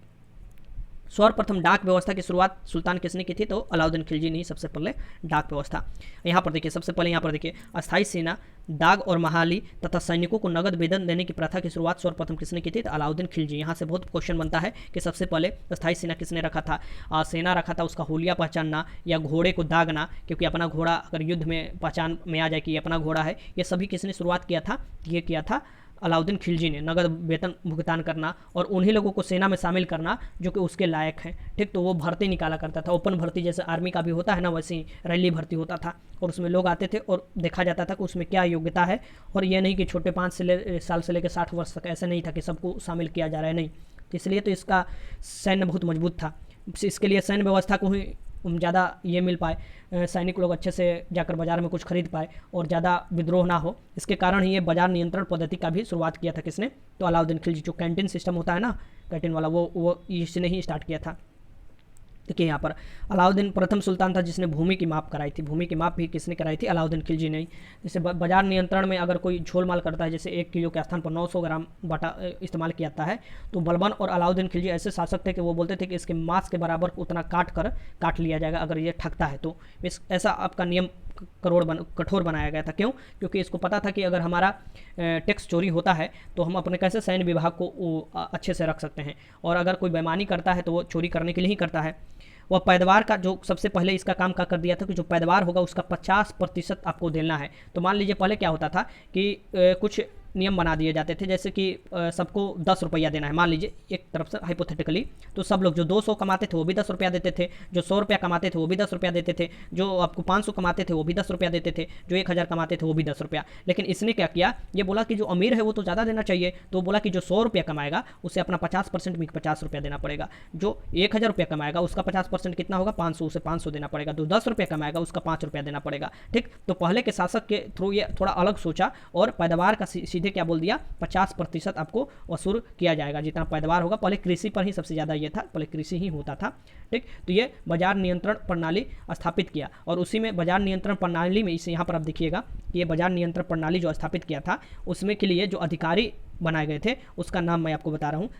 सर्वप्रथम डाक व्यवस्था की शुरुआत सुल्तान किसने की थी? तो अलाउद्दीन खिलजी ने सबसे पहले डाक व्यवस्था। यहाँ पर देखिए सबसे पहले यहाँ पर देखिए अस्थायी सेना, दाग और महाली तथा सैनिकों को नगद वेतन देने की प्रथा की शुरुआत सर्वप्रथम किसने की थी? तो अलाउद्दीन खिलजी। यहाँ से बहुत क्वेश्चन बनता है कि सबसे पहले अस्थायी सेना किसने रखा था? सेना रखा था उसका हुलिया पहचानना या घोड़े को दागना, क्योंकि अपना घोड़ा अगर युद्ध में पहचान में आ जाए कि ये अपना घोड़ा है, ये सभी किसने शुरुआत किया था? ये किया था अलाउद्दीन खिलजी ने। नगद वेतन भुगतान करना और उन्हीं लोगों को सेना में शामिल करना जो कि उसके लायक हैं, ठीक। तो वो भर्ती निकाला करता था, ओपन भर्ती जैसे आर्मी का भी होता है ना, वैसे ही रैली भर्ती होता था और उसमें लोग आते थे और देखा जाता था कि उसमें क्या योग्यता है। और ये नहीं कि छोटे 5 साल से लेकर 60 वर्ष तक, ऐसा नहीं था कि सबको शामिल किया जा रहा है, नहीं। तो इसलिए तो इसका सैन्य बहुत मजबूत था। इसके लिए सैन्य व्यवस्था को ही ज़्यादा ये मिल पाए, सैनिक लोग अच्छे से जाकर बाजार में कुछ खरीद पाए और ज़्यादा विद्रोह ना हो, इसके कारण ही ये बाजार नियंत्रण पद्धति का भी शुरुआत किया था किसने? तो अलाउद्दीन खिलजी। जो कैंटीन सिस्टम होता है ना, कैंटीन वाला, वो इसने ही स्टार्ट किया था। देखिए यहाँ पर अलाउद्दीन प्रथम सुल्तान था जिसने भूमि की माप कराई थी। भूमि की माप भी किसने कराई थी? अलाउद्दीन खिलजी ने। जैसे बाजार नियंत्रण में अगर कोई झोल माल करता है, जैसे 1 किलो के स्थान पर 900 ग्राम बाटा इस्तेमाल किया जाता है, तो बलबन और अलाउद्दीन खिलजी ऐसे शासक थे कि वो बोलते थे कि इसके मांस के बराबर उतना काट लिया जाएगा अगर ये ठगता है तो। ऐसा आपका नियम कठोर बनाया गया था। क्यों? क्योंकि इसको पता था कि अगर हमारा टैक्स चोरी होता है तो हम अपने कैसे सैन्य विभाग को अच्छे से रख सकते हैं, और अगर कोई बेईमानी करता है तो वो चोरी करने के लिए ही करता है। वह पैदावार का जो सबसे पहले इसका काम क्या कर दिया था कि जो पैदावार होगा उसका 50% आपको देना है। तो मान लीजिए पहले क्या होता था कि कुछ नियम बना दिए जाते थे, जैसे कि सबको 10 रुपया देना है, मान लीजिए एक तरफ से हाइपोथेटिकली, तो सब लोग जो 200 कमाते थे वो भी 10 रुपया देते थे, जो 100 रुपया कमाते थे वो भी 10 रुपया देते थे, जो आपको 500 कमाते थे वो भी 10 रुपया देते थे, जो 1000 कमाते थे वो भी 10 रुपया। लेकिन इसने क्या किया, ये बोला कि जो अमीर है वो तो ज़्यादा देना चाहिए, तो बोला कि जो 100 रुपया कमाएगा उसे अपना 50% में 50 रुपया देना पड़ेगा, जो 1000 रुपया कमाएगा उसका 50% कितना होगा? 500, उसे 500 देना पड़ेगा, जो 10 रुपया कमाएगा उसका 5 रुपया देना पड़ेगा, ठीक। तो पहले के शासक के थ्रू ये थोड़ा अलग सोचा और पैदावार का सीधे क्या बोल दिया, 50% आपको वसूल किया जाएगा जितना पैदावार होगा। पहले कृषि पर ही सबसे ज़्यादा ये था, पहले कृषि ही होता था, ठीक। तो ये बाजार नियंत्रण प्रणाली स्थापित किया और उसी में बाजार नियंत्रण प्रणाली में इसे यहाँ पर आप देखिएगा कि ये बाजार नियंत्रण प्रणाली जो स्थापित किया था उसमें के लिए जो अधिकारी बनाए गए थे उसका नाम मैं आपको बता रहा हूँ,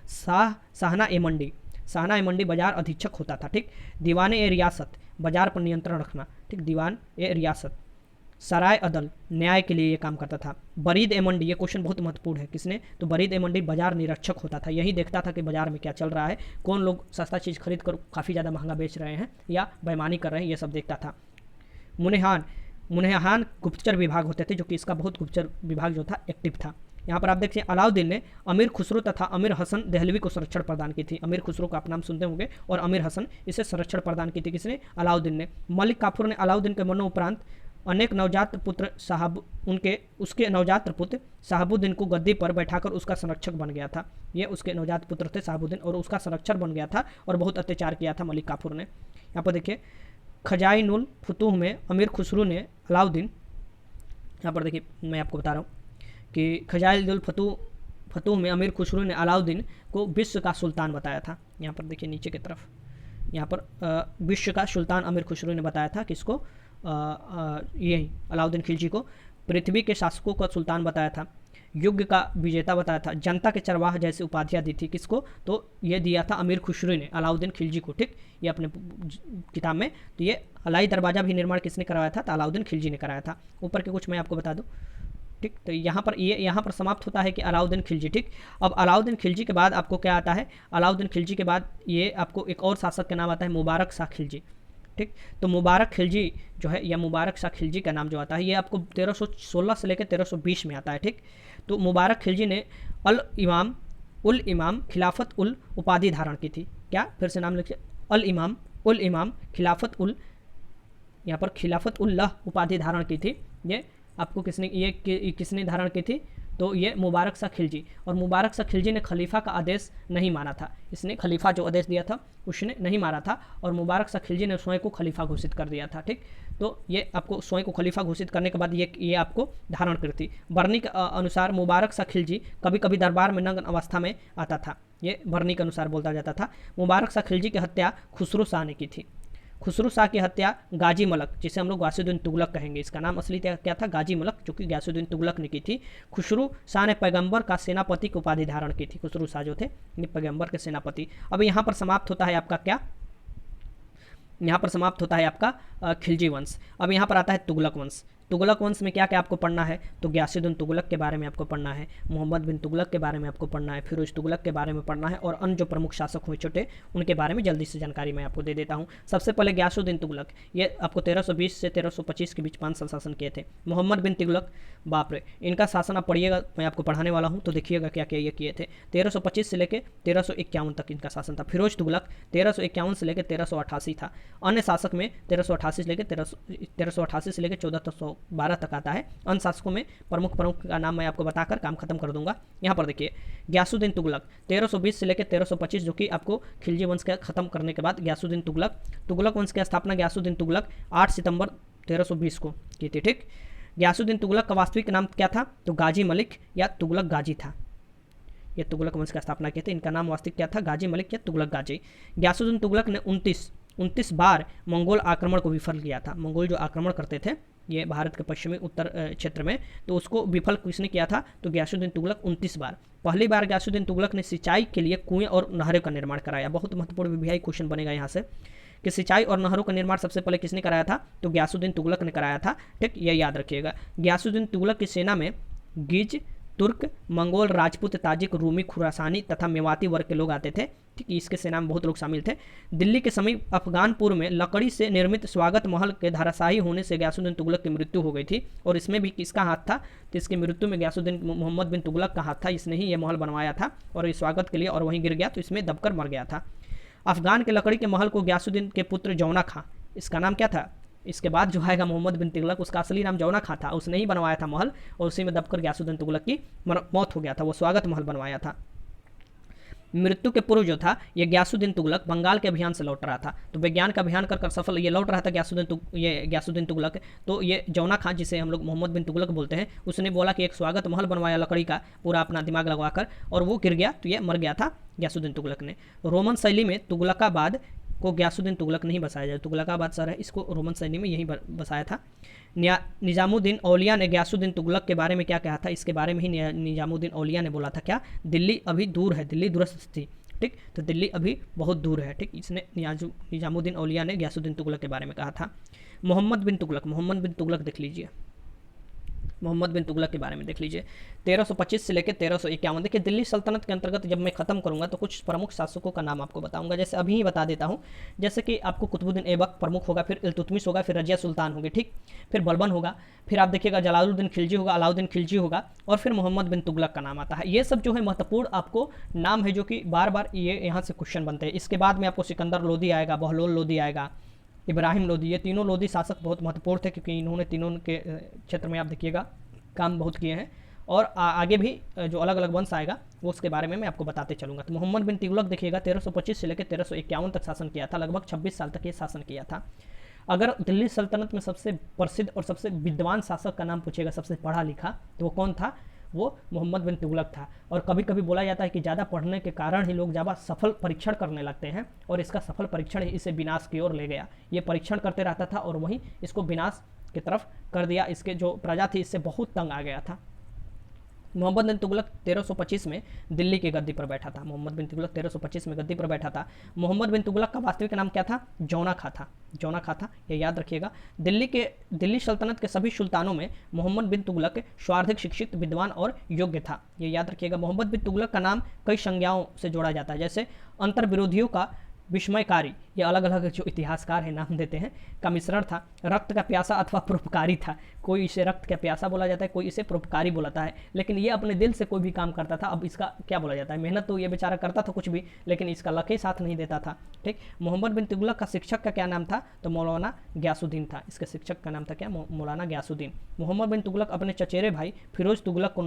शाहना ए मंडी। शाहना ए मंडी बाजार अधीक्षक होता था, ठीक। दीवाने ए रियासत, बाजार पर नियंत्रण रखना, ठीक, दीवान ए रियासत। सराय अदल, न्याय के लिए ये काम करता था। बरीद ए मंडी, ये क्वेश्चन बहुत महत्वपूर्ण है, किसने? तो बरीद ए मंडी बाजार निरीक्षक होता था, यही देखता था कि बाजार में क्या चल रहा है, कौन लोग सस्ता चीज़ खरीद कर काफ़ी ज़्यादा महंगा बेच रहे हैं या बेईमानी कर रहे हैं, ये सब देखता था। मुनेहान गुप्तचर विभाग होते थे, जो कि इसका बहुत गुप्तचर विभाग जो था एक्टिव था। यहाँ पर आप देखिए अलाउद्दीन ने अमीर खुसरो तथा अमीर हसन देहलवी को संरक्षण प्रदान की थी। अमीर खुसरो का आप नाम सुनते होंगे और अमीर हसन, इसे संरक्षण प्रदान की थी किसने? अलाउद्दीन ने। मलिक काफूर ने अलाउद्दीन के मरणोपरांत अनेक नवजात पुत्र उसके नवजात पुत्र शहाबुद्दीन को गद्दी पर बैठाकर उसका संरक्षक बन गया था। ये उसके नवजात पुत्र थे शहाबुद्दीन और उसका संरक्षक बन गया था और बहुत अत्याचार किया था मलिक काफूर ने। यहाँ पर देखिए खजाइनुल फुतूह में अमीर खुसरो ने अलाउद्दीन, यहाँ पर देखिए मैं आपको बता रहा हूँ कि खजाइनुल फतूह में अमीर खुसरो ने अलाउद्दीन को विश्व का सुल्तान बताया था। यहाँ पर देखिए नीचे की तरफ, यहाँ पर विश्व का सुल्तान अमीर खुसरो ने बताया था किसको? यही अलाउद्दीन खिलजी को। पृथ्वी के शासकों का सुल्तान बताया था, युग का विजेता बताया था, जनता के चरवाह जैसी उपाधियाँ दी थी किसको? तो ये दिया था अमीर खुसरो ने अलाउद्दीन खिलजी को, ठीक। ये अपने किताब में, तो ये अलाई दरवाज़ा भी निर्माण किसने कराया था? तो अलाउद्दीन खिलजी ने कराया था। ऊपर के कुछ मैं आपको बता दूँ, ठीक। तो यहाँ पर समाप्त होता है कि अलाउद्दीन खिलजी, ठीक। अब अलाउद्दीन खिलजी के बाद आपको क्या आता है? अलाउद्दीन खिलजी के बाद ये आपको एक और शासक का नाम आता है मुबारक शाह खिलजी, ठीक। तो मुबारक खिलजी जो है या मुबारक शाह खिलजी का नाम जो आता है ये आपको 1316 से लेकर 1320 में आता है, ठीक। तो मुबारक खिलजी ने अल इमाम उल इमाम खिलाफत उल उपाधि धारण की थी। क्या, फिर से नाम लिखिए, उल इमाम खिलाफत उल, यहाँ पर खिलाफत उल्लाह उपाधि धारण की थी। ये आपको किसने धारण की थी? तो ये मुबारक शाह खिलजी। और मुबारक शाह खिलजी ने खलीफा का आदेश नहीं माना था, इसने खलीफा जो आदेश दिया था उसने नहीं माना था, और मुबारक शाह खिलजी ने स्वयं को खलीफा घोषित कर दिया था। ठीक, तो ये आपको स्वयं को खलीफा घोषित करने के बाद ये आपको धारण करी थी। बरनी के अनुसार मुबारक शाह खिलजी कभी कभी दरबार में नग्न अवस्था में आता था, ये बरनी के अनुसार बोलता जाता था। मुबारक शाह खिलजी की हत्या खुसरो शाह ने की थी। खुसरो शाह की हत्या गाजी मलक, जिसे हम लोग गयासुद्दीन तुगलक कहेंगे, इसका नाम असली क्या था? गाजी मलक, जो कि गयासुद्दीन तुगलक ने की थी। खुसरो शाह ने पैगंबर का सेनापति की उपाधि धारण की थी। खुसरो शाह जो थे ये पैगंबर के सेनापति। अब यहाँ पर समाप्त होता है आपका क्या? यहाँ पर समाप्त होता है आपका खिलजी वंश। अब यहाँ पर आता है तुगलक वंश। तुगलक वंश में क्या क्या आपको पढ़ना है? तो गयासुद्दीन तुगलक के बारे में आपको पढ़ना है, मोहम्मद बिन तुगलक के बारे में आपको पढ़ना है, फिरोज तुगलक के बारे में पढ़ना है, और अन्य जो प्रमुख शासक हुए छोटे उनके बारे में जल्दी से जानकारी मैं आपको दे देता हूँ। सबसे पहले गयासुद्दीन तुगलक, ये आपको 1320 से 1325 के बीच 5 साल शासन किए थे। मोहम्मद बिन तुगलक, बाप रे, इनका शासन आप पढ़िएगा, मैं आपको पढ़ाने वाला हूँ तो देखिएगा क्या क्या ये किए थे। 1325 से लेकर 1351 तक इनका शासन था। फिरोज तुगलक 1351 से लेकर 1388 था। अन्य शासक में 1388 से लेकर 1388 से लेकर 1412 तक आता है। अन्य शासकों में प्रमुख का नाम मैं आपको बताकर काम खत्म कर दूंगा। यहाँ पर देखिए, गयासुद्दीन तुगलक 1320 से लेकर 1325, जो कि आपको खिलजी वंश का खत्म करने के बाद गयासुद्दीन तुगलक वंश की स्थापना गयासुद्दीन तुगलक 8 सितंबर 1320 को की थी। ठीक, गयासुद्दीन तुगलक का वास्तविक नाम क्या था? तो गाजी मलिक या तुगलक गाजी था। ये तुगलक वंश का स्थापना किए थे, इनका नाम वास्तविक क्या था? गाजी मलिक या तुगलक गाजी। गयासुद्दीन तुगलक ने 29 बार मंगोल आक्रमण को विफल किया था। मंगोल जो आक्रमण करते थे ये भारत के पश्चिमी उत्तर क्षेत्र में, तो उसको विफल किसने किया था? तो गयासुद्दीन तुगलक 29 बार। पहली बार गयासुद्दीन तुगलक ने सिंचाई के लिए कुएं और नहरों का निर्माण कराया। बहुत महत्वपूर्ण वीवीआई क्वेश्चन बनेगा यहाँ से कि सिंचाई और नहरों का निर्माण सबसे पहले किसने कराया था? तो गयासुद्दीन तुगलक ने कराया था। ठीक, ये याद रखिएगा। गयासुद्दीन तुगलक की सेना में गिज, तुर्क, मंगोल, राजपूत, ताजिक, रूमी, खुरासानी तथा मेवाती वर्ग के लोग आते थे। ठीक, इसके सेना में बहुत लोग शामिल थे। दिल्ली के समीप अफगानपुर में लकड़ी से निर्मित स्वागत महल के धराशायी होने से गयासुद्दीन तुगलक की मृत्यु हो गई थी, और इसमें भी किसका हाथ था? तो इसकी मृत्यु में गयासुद्दीन मोहम्मद बिन तुगलक का हाथ था। इसने ही ये महल बनवाया था और इस स्वागत के लिए, और वहीं गिर गया तो इसमें दबकर मर गया था। अफगान के लकड़ी के महल को गयासुद्दीन के पुत्र जौना खां, इसका नाम क्या था? इसके बाद जो आएगा मोहम्मद बिन तुगलक, उसका असली नाम जौना खां था, उसने ही बनवाया था महल, और उसी में दबकर गयासुद्दीन तुगलक की मौत हो गया था। वो स्वागत महल बनवाया था। मृत्यु के पूर्व जो था ये गयासुद्दीन तुगलक बंगाल के अभियान से लौट रहा था, तो विज्ञान का अभियान कर सफल ये लौट रहा था गयासुद्दीन तुगलक। तो ये जौना खां, जिसे हम लोग मोहम्मद बिन तुगलक बोलते हैं, उसने बोला कि एक स्वागत महल बनवाया लकड़ी का, पूरा अपना दिमाग लगवाकर, और वो गिर गया, तो ये मर गया था गयासुद्दीन तुगलक ने। रोमन शैली में तुगलकाबाद को गयासुद्दीन तुगलक नहीं बसाया जाए, तुगलकाबाद शहर है, इसको रोमन शैली में यही बसाया था। निजामुद्दीन औलिया ने गयासुद्दीन तुगलक के बारे में क्या कहा था? इसके बारे में ही निजामुद्दीन औलिया ने बोला था क्या? दिल्ली अभी दूर है, दिल्ली दूरस्थ थी। ठीक, तो दिल्ली अभी बहुत दूर है। ठीक, इसने निजामुद्दीन औलिया ने गयासुद्दीन तुगलक के बारे में कहा था। मोहम्मद बिन तुगलक देख लीजिए, मोहम्मद बिन तुगलक के बारे में देख लीजिए। 1325 से लेकर 1351। देखिए, दिल्ली सल्तनत के अंतर्गत जब मैं खत्म करूंगा तो कुछ प्रमुख शासकों का नाम आपको बताऊंगा, जैसे अभी ही बता देता हूं। जैसे कि आपको कुतुबुद्दीन ऐबक प्रमुख होगा, फिर इल्तुतमिश होगा, फिर रजिया सुल्तान होगी। ठीक, फिर बलबन होगा, फिर आप देखिएगा जलालुद्दीन खिलजी होगा, अलाउद्दीन खिलजी होगा, और फिर मोहम्मद बिन तुगलक का नाम आता है। ये सब जो है महत्वपूर्ण आपको नाम है, जो कि बार बार ये यहाँ से क्वेश्चन बनते हैं। इसके बाद में आपको सिकंदर लोदी आएगा, बहलोल लोदी आएगा, इब्राहिम लोदी। ये तीनों लोदी शासक बहुत महत्वपूर्ण थे, क्योंकि इन्होंने तीनों के क्षेत्र में आप देखिएगा काम बहुत किए हैं, और आगे भी जो अलग अलग वंश आएगा वो उसके बारे में मैं आपको बताते चलूँगा। तो मोहम्मद बिन तुगलक देखिएगा 1325 से लेकर 1351 तक शासन किया था, लगभग 26 साल तक ये शासन किया था। अगर दिल्ली सल्तनत में सबसे प्रसिद्ध और सबसे विद्वान शासक का नाम पूछेगा, सबसे पढ़ा लिखा, तो वो कौन था? वो मोहम्मद बिन तुगलक था। और कभी कभी बोला जाता है कि ज़्यादा पढ़ने के कारण ही लोग ज़्यादा सफल परीक्षण करने लगते हैं, और इसका सफल परीक्षण ही इसे विनाश की ओर ले गया। ये परीक्षण करते रहता था और वहीं इसको विनाश की तरफ कर दिया। इसके जो प्रजा थी इससे बहुत तंग आ गया था। मोहम्मद बिन तुगलक 1325 में दिल्ली की गद्दी पर बैठा था। मोहम्मद बिन तुगलक 1325 में गद्दी पर बैठा था। मोहम्मद बिन तुगलक का वास्तविक नाम क्या था? जौना खां था, जौना खां था, ये याद रखिएगा। दिल्ली सल्तनत के सभी सुल्तानों में मोहम्मद बिन तुगलक सर्वाधिक शिक्षित, विद्वान और योग्य था, ये याद रखिएगा। मोहम्मद बिन तुगलक का नाम कई संज्ञाओं से जोड़ा जाता है, जैसे अंतर विरोधियों का विस्मयकारी, ये अलग अलग जो इतिहासकार हैं नाम देते हैं, का मिश्रण था। रक्त का प्यासा अथवा परोपकारी था, कोई इसे रक्त का प्यासा बोला जाता है, कोई इसे परोपकारी बोलाता है। लेकिन ये अपने दिल से कोई भी काम करता था। अब इसका क्या बोला जाता है, मेहनत तो ये बेचारा करता था कुछ भी, लेकिन इसका लक ही साथ नहीं देता था। ठीक, मोहम्मद बिन तुगलक का शिक्षक का क्या नाम था, तो मौलाना गयासुद्दीन था। इसके शिक्षक का नाम था क्या, मौलाना गयासुद्दीन। मोहम्मद बिन तुगलक अपने चचेरे भाई फिरोज तुगलक को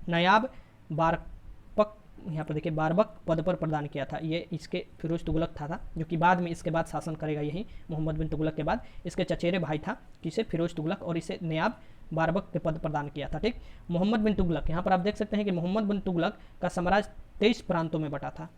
नायाब बारपक, यहाँ पर देखिए बारबक पद पर प्रदान किया था। ये इसके फिरोज तुगलक था जो कि बाद में इसके बाद शासन करेगा, यही मोहम्मद बिन तुगलक के बाद इसके चचेरे भाई था किसे, फिरोज तुगलक, और इसे नायाब बारबक के पद प्रदान किया था। ठीक, मोहम्मद बिन तुगलक, यहाँ पर आप देख सकते हैं कि मोहम्मद बिन तुगलक का साम्राज्य 23 प्रांतों में बटा था।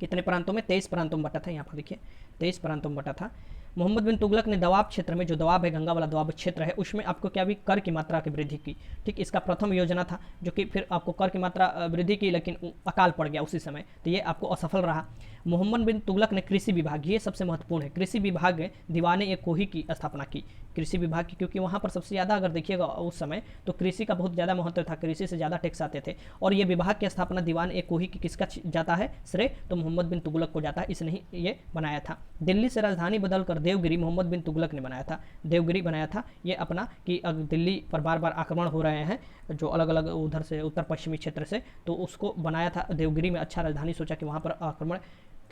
कितने प्रांतों में, 23 प्रांतों में बटा था। यहाँ पर देखिए 23 प्रांतों में बटा था। मोहम्मद बिन तुगलक ने दोआब क्षेत्र में, जो दोआब है गंगा वाला दोआब क्षेत्र है, उसमें आपको क्या भी कर की मात्रा की वृद्धि की। ठीक, इसका प्रथम योजना था जो कि फिर आपको कर की मात्रा वृद्धि की, लेकिन अकाल पड़ गया उसी समय, तो ये आपको असफल रहा। मोहम्मद बिन तुगलक ने कृषि विभाग, ये सबसे महत्वपूर्ण है, कृषि विभाग दीवाने ए कोही की स्थापना की। कृषि विभाग की, क्योंकि वहाँ पर सबसे ज़्यादा अगर देखिएगा उस समय तो कृषि का बहुत ज़्यादा महत्व था, कृषि से ज़्यादा टैक्स आते थे। और ये विभाग की स्थापना दीवान ए कोही की किसका जाता है श्रेय, तो मोहम्मद बिन तुगलक को जाता है, इसने ही ये बनाया था। दिल्ली से राजधानी बदलकर देवगिरी मोहम्मद बिन तुगलक ने बनाया था, देवगिरी बनाया था ये अपना, कि दिल्ली पर बार बार आक्रमण हो रहे हैं जो अलग अलग उधर से उत्तर पश्चिमी क्षेत्र से, तो उसको बनाया था देवगिरी में। अच्छा राजधानी सोचा कि वहाँ पर आक्रमण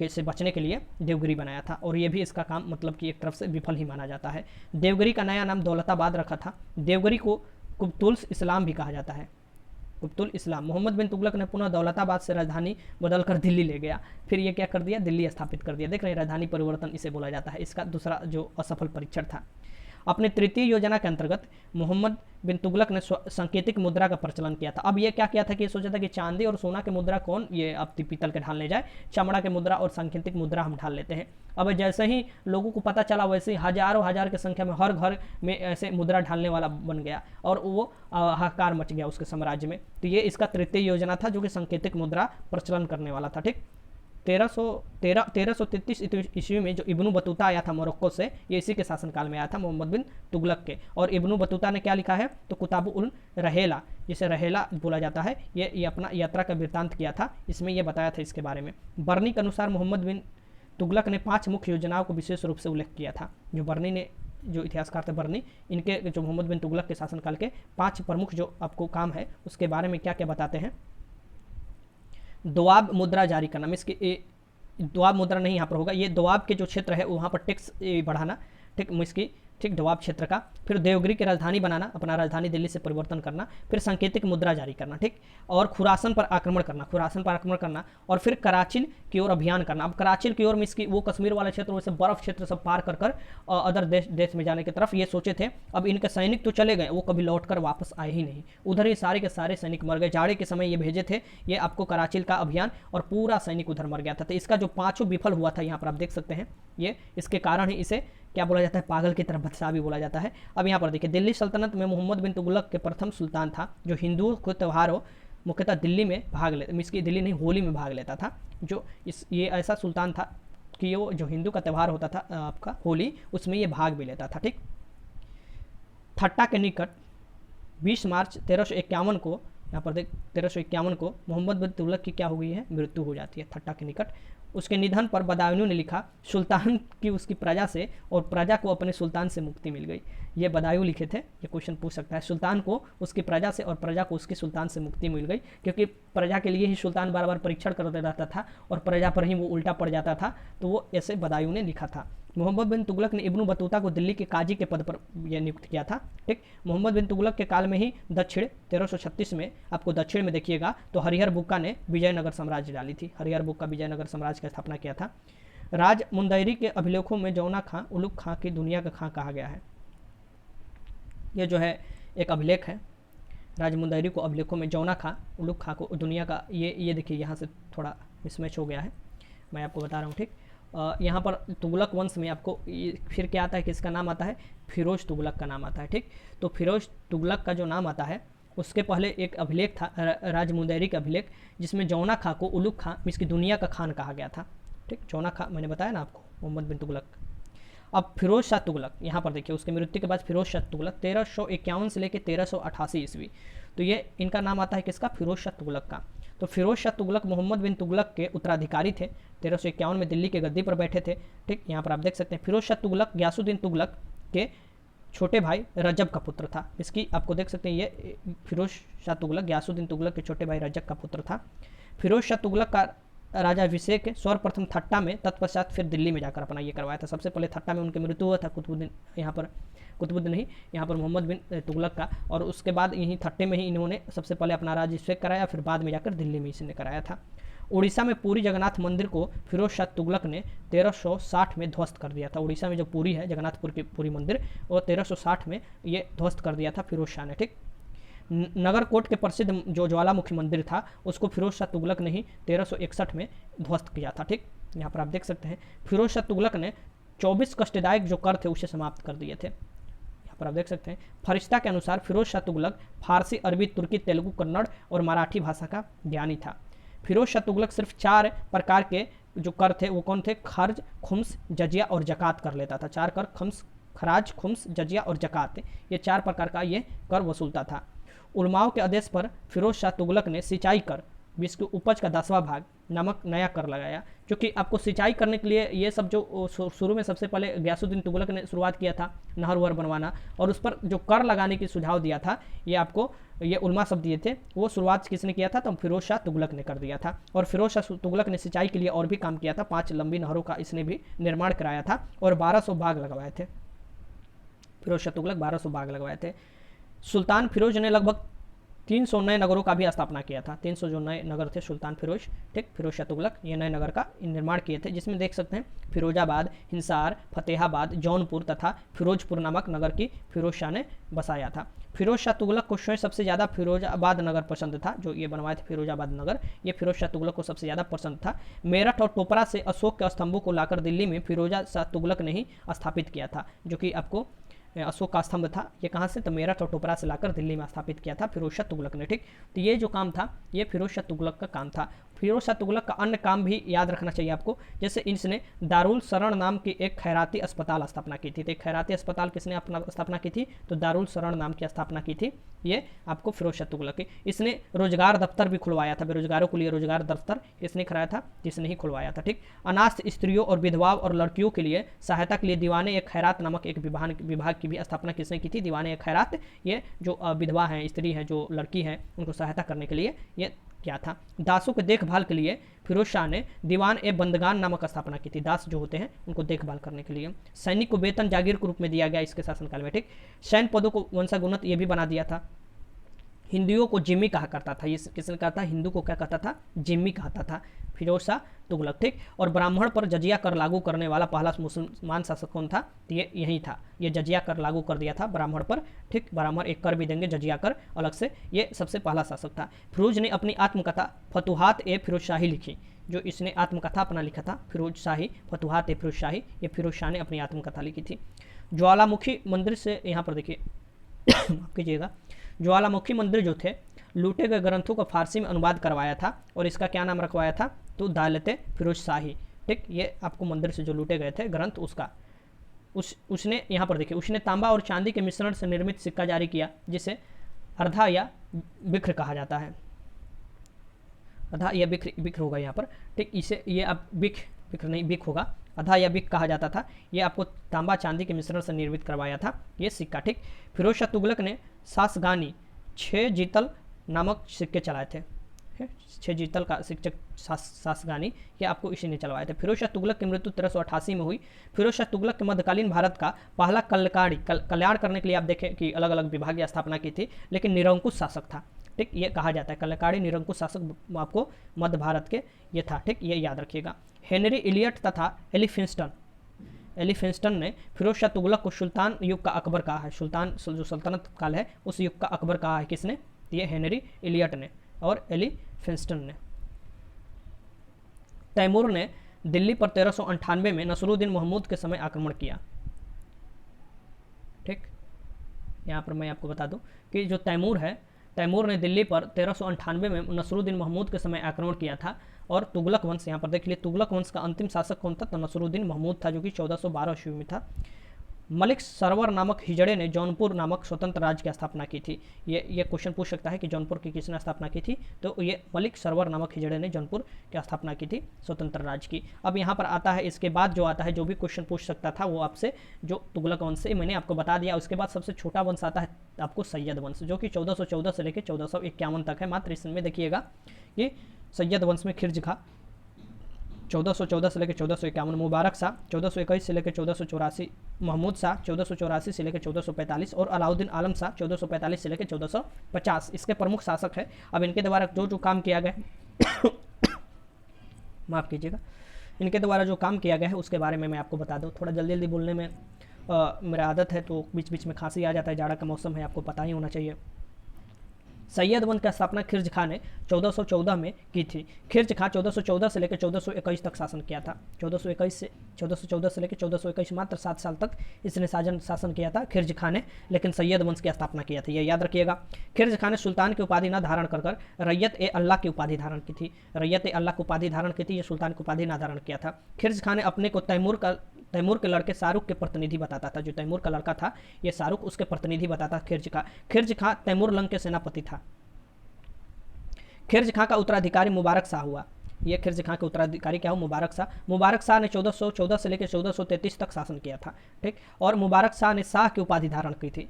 से बचने के लिए देवगिरी बनाया था, और ये भी इसका काम मतलब कि एक तरफ से विफल ही माना जाता है। देवगिरी का नया नाम दौलताबाद रखा था। देवगिरी को कुब्तुल इस्लाम भी कहा जाता है, कुब्तुल इस्लाम। मोहम्मद बिन तुगलक ने पुनः दौलताबाद से राजधानी बदलकर दिल्ली ले गया, फिर ये क्या कर दिया, दिल्ली स्थापित कर दिया। देख रहे हैं, राजधानी परिवर्तन इसे बोला जाता है। इसका दूसरा जो असफल परीक्षण था। अपने तृतीय योजना के अंतर्गत मोहम्मद बिन तुगलक ने सांकेतिक मुद्रा का प्रचलन किया था। अब ये क्या किया था कि ये सोचा था कि चांदी और सोना के मुद्रा कौन ये अब पीतल के ढालने जाए, चमड़ा के मुद्रा और सांकेतिक मुद्रा हम ढाल लेते हैं। अब जैसे ही लोगों को पता चला, वैसे ही हजारों हजार की संख्या में हर घर में ऐसे मुद्रा ढालने वाला बन गया, और वो हाहाकार मच गया उसके साम्राज्य में। तो ये इसका तृतीय योजना था जो कि सांकेतिक मुद्रा प्रचलन करने वाला था। ठीक, 1333 ईस्वी में जो इब्नु बतूता आया था मोरक्को से, ये इसी के शासनकाल में आया था मोहम्मद बिन तुगलक के। और इब्नु बतूता ने क्या लिखा है, तो किताब उल रहेला, जिसे रहेला बोला जाता है, ये अपना यात्रा का वृत्तांत किया था, इसमें ये बताया था इसके बारे में। बर्नी के अनुसार मोहम्मद बिन तुगलक ने 5 मुख्य योजनाओं को विशेष रूप से उल्लेख किया था। जो बर्नी ने, जो इतिहासकार थे बर्नी, इनके जो मोहम्मद बिन तुगलक के शासनकाल के 5 प्रमुख जो आपको काम है उसके बारे में क्या क्या बताते हैं। दोआब मुद्रा जारी करना, इसकी दोआब मुद्रा नहीं यहाँ पर होगा, ये दोआब के जो क्षेत्र है वहाँ पर टैक्स बढ़ाना। ठीक, इसकी ठीक दोआब क्षेत्र का। फिर देवगिरी की राजधानी बनाना, अपना राजधानी दिल्ली से परिवर्तन करना। फिर सांकेतिक मुद्रा जारी करना। ठीक, और खुरासन पर आक्रमण करना, खुरासन पर आक्रमण करना। और फिर कराचिल की ओर अभियान करना। अब कराचिल की ओर में इसकी वो कश्मीर वाला क्षेत्र, वैसे बर्फ क्षेत्र सब पार कर कर अदर देश में जाने की तरफ ये सोचे थे। अब इनके सैनिक तो चले गए, वो कभी लौट कर वापस आए ही नहीं, उधर ही सारे के सारे सैनिक मर गए। जाड़े के समय ये भेजे थे ये आपको कराचिल का अभियान, और पूरा सैनिक उधर मर गया था। तो इसका जो 5 विफल हुआ था, यहाँ पर आप देख सकते हैं, ये इसके कारण ही इसे क्या बोला जाता है, पागल की तरफ बादशाह भी बोला जाता है। अब यहाँ पर देखिए, दिल्ली सल्तनत में मोहम्मद बिन तुगलक के प्रथम सुल्तान था जो हिंदुओं के त्योहारों मुख्यतः दिल्ली में भाग लेता, इसकी दिल्ली नहीं होली में भाग लेता था। जो ये ऐसा सुल्तान था कि वो जो हिंदू का त्यौहार होता था आपका होली, उसमें ये भाग भी लेता था। ठीक, थट्टा के निकट 20 मार्च 1351 को, यहाँ पर देख 1351 को मोहम्मद बिन तुगलक की क्या हो गई है, मृत्यु हो जाती है थट्टा के निकट। उसके निधन पर बदायूं ने लिखा, सुल्तान की उसकी प्रजा से और प्रजा को अपने सुल्तान से मुक्ति मिल गई। ये बदायूं लिखे थे, ये क्वेश्चन पूछ सकता है। सुल्तान को उसकी प्रजा से और प्रजा को उसके सुल्तान से मुक्ति मिल गई, क्योंकि प्रजा के लिए ही सुल्तान बार बार परीक्षण करते रहता था और प्रजा पर ही वो उल्टा पड़ जाता था, तो वो ऐसे बदायूं ने लिखा था। मोहम्मद बिन तुगलक ने इब्नु बतूता को दिल्ली के काजी के पद पर यह नियुक्त किया था। ठीक, मोहम्मद बिन तुगलक के काल में ही दक्षिण 1336 में, आपको दक्षिण में देखिएगा तो हरिहर बुक्का ने विजयनगर साम्राज्य डाली थी, हरिहर बुक्का विजयनगर साम्राज्य की स्थापना किया था। राज मुंदैरी के अभिलेखों में जौना खां उलुग खां की दुनिया का खां कहा गया है। ये जो है एक अभिलेख है, राज मुंदैरी को अभिलेखों में जौना खां उलुग खां को दुनिया का, ये देखिए यहाँ से थोड़ा मिसमैच हो गया है, मैं आपको बता रहा हूँ। ठीक, यहाँ पर तुगलक वंश में आपको फिर क्या आता है, किसका नाम आता है, फिरोज तुगलक का नाम आता है। ठीक, तो फिरोज तुगलक का जो नाम आता है उसके पहले एक अभिलेख था राज मुंदैरी का अभिलेख, जिसमें जौना खां को उलुग खां इसकी दुनिया का खान कहा गया था। ठीक, जौना खां मैंने बताया ना आपको, मोहम्मद बिन तुगलक। अब फिरोज शाह तुगलक, यहाँ पर देखिए उसके मृत्यु के बाद फिरोज शाह तुगलक 1351 से लेकर 1388 ईस्वी, तो ये इनका नाम आता है किसका, फिरोज शाह तुगलक का। तो फिरोज शाह तुगलक मोहम्मद बिन तुगलक के उत्तराधिकारी थे, 1351 में दिल्ली के गद्दी पर बैठे थे। ठीक, यहाँ पर आप देख सकते हैं फिरोज शाह तुगलक गयासुद्दीन तुगलक के छोटे भाई रजब का पुत्र था। इसकी आपको देख सकते हैं ये फिरोज शाह तुगलक गयासुद्दीन तुगलक के छोटे भाई रजब का पुत्र था। फिरोज शाह तुगलक का राजाभिषेक सर्वप्रथम थट्टा में, तत्पश्चात फिर दिल्ली में जाकर अपना ये करवाया था। सबसे पहले थट्टा में उनकी मृत्यु हुआ था कुतुबुद्दीन, यहाँ पर कुतुबुद्दीन नहीं, यहाँ पर मोहम्मद बिन तुगलक का, और उसके बाद यहीं थट्टे में ही इन्होंने सबसे पहले अपना राज्याभिषेक कराया, फिर बाद में जाकर दिल्ली में इसने कराया था। उड़ीसा में पुरी जगन्नाथ मंदिर को फिरोज शाह तुगलक ने 1360 में ध्वस्त कर दिया था। उड़ीसा में जो पुरी है जगन्नाथपुर की पुरी मंदिर, वो 1360 में ये ध्वस्त कर दिया था फिरोज शाह ने। ठीक, नगरकोट के प्रसिद्ध जो ज्वालामुखी मंदिर था उसको फिरोज शाह तुगलक ने ही 1361 में ध्वस्त किया था। ठीक, यहाँ पर आप देख सकते हैं फिरोज शाह तुगलक ने 24 कष्टदायक जो कर थे उसे समाप्त कर दिए थे। यहाँ पर आप देख सकते हैं फरिश्ता के अनुसार फिरोज शाह तुगलक फारसी, अरबी, तुर्की, तेलुगु, कन्नड़ और मराठी भाषा का ज्ञानी था। फिरोज शाह तुगलक सिर्फ 4 प्रकार के जो कर थे वो कौन थे? खर्ज, खुम्स, जजिया और जकात कर लेता था। 4 कर, खराज, खुम्स, जजिया और जकात, ये 4 प्रकार का ये कर वसूलता था। उलमाओं के आदेश पर फिरोज शाह तुगलक ने सिंचाई कर, जिसकी उपज का 10वां भाग नामक नया कर लगाया, क्योंकि आपको सिंचाई करने के लिए ये सब जो शुरू में सबसे पहले गयासुद्दीन तुगलक ने शुरुआत किया था नहर वहर बनवाना, और उस पर जो कर लगाने की सुझाव दिया था ये आपको ये उलमा सब दिए थे, वो शुरुआत किसने किया था? तो फिरोज शाह तुगलक ने कर दिया था। और फिरोज शाह तुगलक ने सिंचाई के लिए और भी काम किया था, 5 लंबी नहरों का इसने भी निर्माण कराया था और 1200 बाग लगवाए थे। फिरोज शाह तुगलक 1200 बाग लगवाए थे। सुल्तान फिरोज ने लगभग 300 नए नगरों का भी स्थापना किया था। 300 जो नए नगर थे सुल्तान फिरोज, ठीक, फिरोज शाह तुगलक ये नए नगर का निर्माण किए थे, जिसमें देख सकते हैं फिरोजाबाद, हिसार, फतेहाबाद, जौनपुर तथा फिरोजपुर नामक नगर की फिरोज शाह ने बसाया था। फिरोज शाह तुगलक को स्वयं सबसे ज़्यादा फिरोजाबाद नगर पसंद था, जो ये बनवाए थे फिरोजाबाद नगर, ये फिरोज शाह तुगलक को सबसे ज़्यादा पसंद था। मेरठ और टोपरा से अशोक के स्तंभों को लाकर दिल्ली में फिरोजा शाह तुगलक ने ही स्थापित किया था, जो कि आपको अशोक का स्तंभ था, ये कहाँ से? तो मेरठ और टोपरा से लाकर दिल्ली में स्थापित किया था फिरोज शाह तुगलक ने। ठीक, तो ये जो काम था ये फिरोज शाह तुगलक का काम था। फिरोज शाह तुगलक का अन्य काम भी याद रखना चाहिए आपको, जैसे इसने दारुल शरण नाम की एक खैराती अस्पताल स्थापना की थी। तो एक खैराती अस्पताल किसने अपना स्थापना की थी? तो दारुल शरण नाम की स्थापना की थी, ये आपको फिरोज शाह तुगलक की। इसने रोजगार दफ्तर भी खुलवाया था, बेरोजगारों के लिए रोजगार दफ्तर इसने कराया था, जिसने ही खुलवाया था। ठीक, अनाथ स्त्रियों और विधवाओं और लड़कियों के लिए सहायता के लिए दीवाने एक खैरात नामक एक विभाग की भी स्थापना किसने की थी? दीवाने एक खैरात, ये जो विधवा हैं, स्त्री हैं, जो लड़की हैं, उनको सहायता करने के लिए ये क्या था। दासों के देखभाल के लिए फिरोज शाह ने दीवान ए बंदगान नामक स्थापना की थी। दास जो होते हैं उनको देखभाल करने के लिए। सैनिक को वेतन जागीर के रूप में दिया गया इसके शासनकाल में। ठीक, सैन्य पदों को वंशागुणत ये भी बना दिया था। हिंदुओं को जिम्मी कहा करता था, ये किसने कहा था? हिंदू को क्या कहता था? जिम्मी कहता था फिरोज शाह तुगलक। ठीक, और ब्राह्मण पर जजिया कर लागू करने वाला पहला मुसलमान शासक कौन था? तो ये यही था, ये जजिया कर लागू कर दिया था ब्राह्मण पर। ठीक, ब्राह्मण एक कर भी देंगे जजिया कर अलग से, ये सबसे पहला शासक था। फिरोज ने अपनी आत्मकथा फतुहात ए फिरोज शाही लिखी, जो इसने आत्मकथा अपना लिखा था फिरोज शाही, फतुहात ए फिरोज शाही, ये फिरोज शाह ने अपनी आत्मकथा लिखी थी। ज्वालामुखी मंदिर से यहाँ पर देखिए माफ कीजिएगा, ज्वालामुखी मंदिर जो थे लूटे गए ग्रंथों का फारसी में अनुवाद करवाया था, और इसका क्या नाम रखवाया था? तो दालते फिरोज शाही। ठीक, ये आपको मंदिर से जो लूटे गए थे ग्रंथ उसका उसने यहाँ पर देखिए, उसने तांबा और चांदी के मिश्रण से निर्मित सिक्का जारी किया, जिसे अर्धा या बिक्र कहा जाता है। अर्धा या बिक्र होगा यहाँ पर। ठीक, इसे ये अब बिक्र नहीं, बिक होगा, आधा या बिक कहा जाता था। ये आपको तांबा चांदी के मिश्रण से निर्मित करवाया था ये सिक्का। ठीक, फिरोज शाह तुगलक ने सासगानी 6 जीतल नामक सिक्के चलाए थे। 6 जीतल का सिक्का सासगानी, ये आपको इसी ने चलवाए थे। फिरोज शाह तुगलक की मृत्यु 1388 में हुई। फिरोज शाह तुगलक के मध्यकालीन भारत का पहला कल्याण करने के लिए आप देखें कि अलग अलग विभाग की स्थापना की थी, लेकिन निरंकुश शासक था। ठीक, ये कहा जाता है कल्याणकारी निरंकुश शासक आपको मध्य भारत के ये था। ठीक, ये याद रखिएगा। हेनरी इलियट तथा एलिफिंस्टन ने फिरोज शाह तुगलक को सुल्तान युग का अकबर कहा है। सुल्तान जो सल्तनत काल है उस युग का अकबर कहा है किसने? ये हेनरी इलियट ने और एलिफिंस्टन ने। तैमूर ने दिल्ली पर 1398 में नसरुद्दीन महमूद के समय आक्रमण किया। ठीक, यहाँ पर मैं आपको बता दूं कि जो तैमूर है, तैमूर ने दिल्ली पर 1398 में नसरुद्दीन महमूद के समय आक्रमण किया था। और तुगलक वंश, यहाँ पर देख लिए तुगलक वंश का अंतिम शासक कौन था? तो नसरुद्दीन महमूद था, जो कि 1412 ईस्वी में था। मलिक सरवर नामक हिजड़े ने जौनपुर नामक स्वतंत्र राज्य की स्थापना की थी। ये क्वेश्चन पूछ सकता है कि जौनपुर की किसने स्थापना की थी, तो ये मलिक सरवर नामक हिजड़े ने जौनपुर की स्थापना की थी स्वतंत्र राज्य की। अब यहाँ पर आता है, इसके बाद जो आता है, जो भी क्वेश्चन पूछ सकता था वो आपसे, जो तुगलक वंश से मैंने आपको बता दिया। उसके बाद सबसे छोटा वंश आता है आपको सैयद वंश, जो कि 1414 से लेकर 1451 तक है। मात्र इसमें देखिएगा कि सैयद वंश में खिर्ज खा 1414 से लेकर 1451, मुबारक शाह 1421 से लेकर 1484, महमूद शाह 1484 से लेकर 1445 और अलाउद्दीन आलम शाह 1445 से लेकर 1450 इसके प्रमुख शासक है। अब इनके द्वारा जो जो काम किया गया माफ़ कीजिएगा, इनके द्वारा जो काम किया गया है उसके बारे में मैं आपको बता दूं। थोड़ा जल्दी जल्दी बोलने में मेरा आदत है, तो बीच बीच में खांसी आ जाता है, जाड़ा का मौसम है, आपको पता ही होना चाहिए। सैयद वंश की स्थापना खिर्ज खां ने 1414 में की थी। खिर्ज खां 1414 से लेकर 1421 तक शासन किया था। 1414 से लेकर 1421 मात्र 7 साल तक इसने शासन किया था खिर्ज खां ने, लेकिन सैयद वंश की स्थापना किया था, ये याद रखिएगा। खिर्ज खां ने सुल्तान की उपाधि न धारण कर रैयत ए अल्लाह की उपाधि धारण की थी। रैयत ए अल्लाह की उपाधि धारण की थी, ये सुल्तान की उपाधि न धारण किया था। खिर्ज खां ने अपने को तैमूर के लड़के शाहरुख के प्रतिनिधि बताता था। जो तैमूर का लड़का था ये शाहरुख, उसके प्रतिनिधि बताता खिर्ज खां। खिर्ज खां तैमूर लंग के सेनापति था। खिर्ज खां का उत्तराधिकारी मुबारक शाह हुआ। ये खिर्ज खां के उत्तराधिकारी क्या हो, मुबारक शाह। मुबारक शाह ने 1414 से लेकर 1433 तक शासन किया था, ठीक। और मुबारक शाह ने शाह की उपाधि धारण की थी,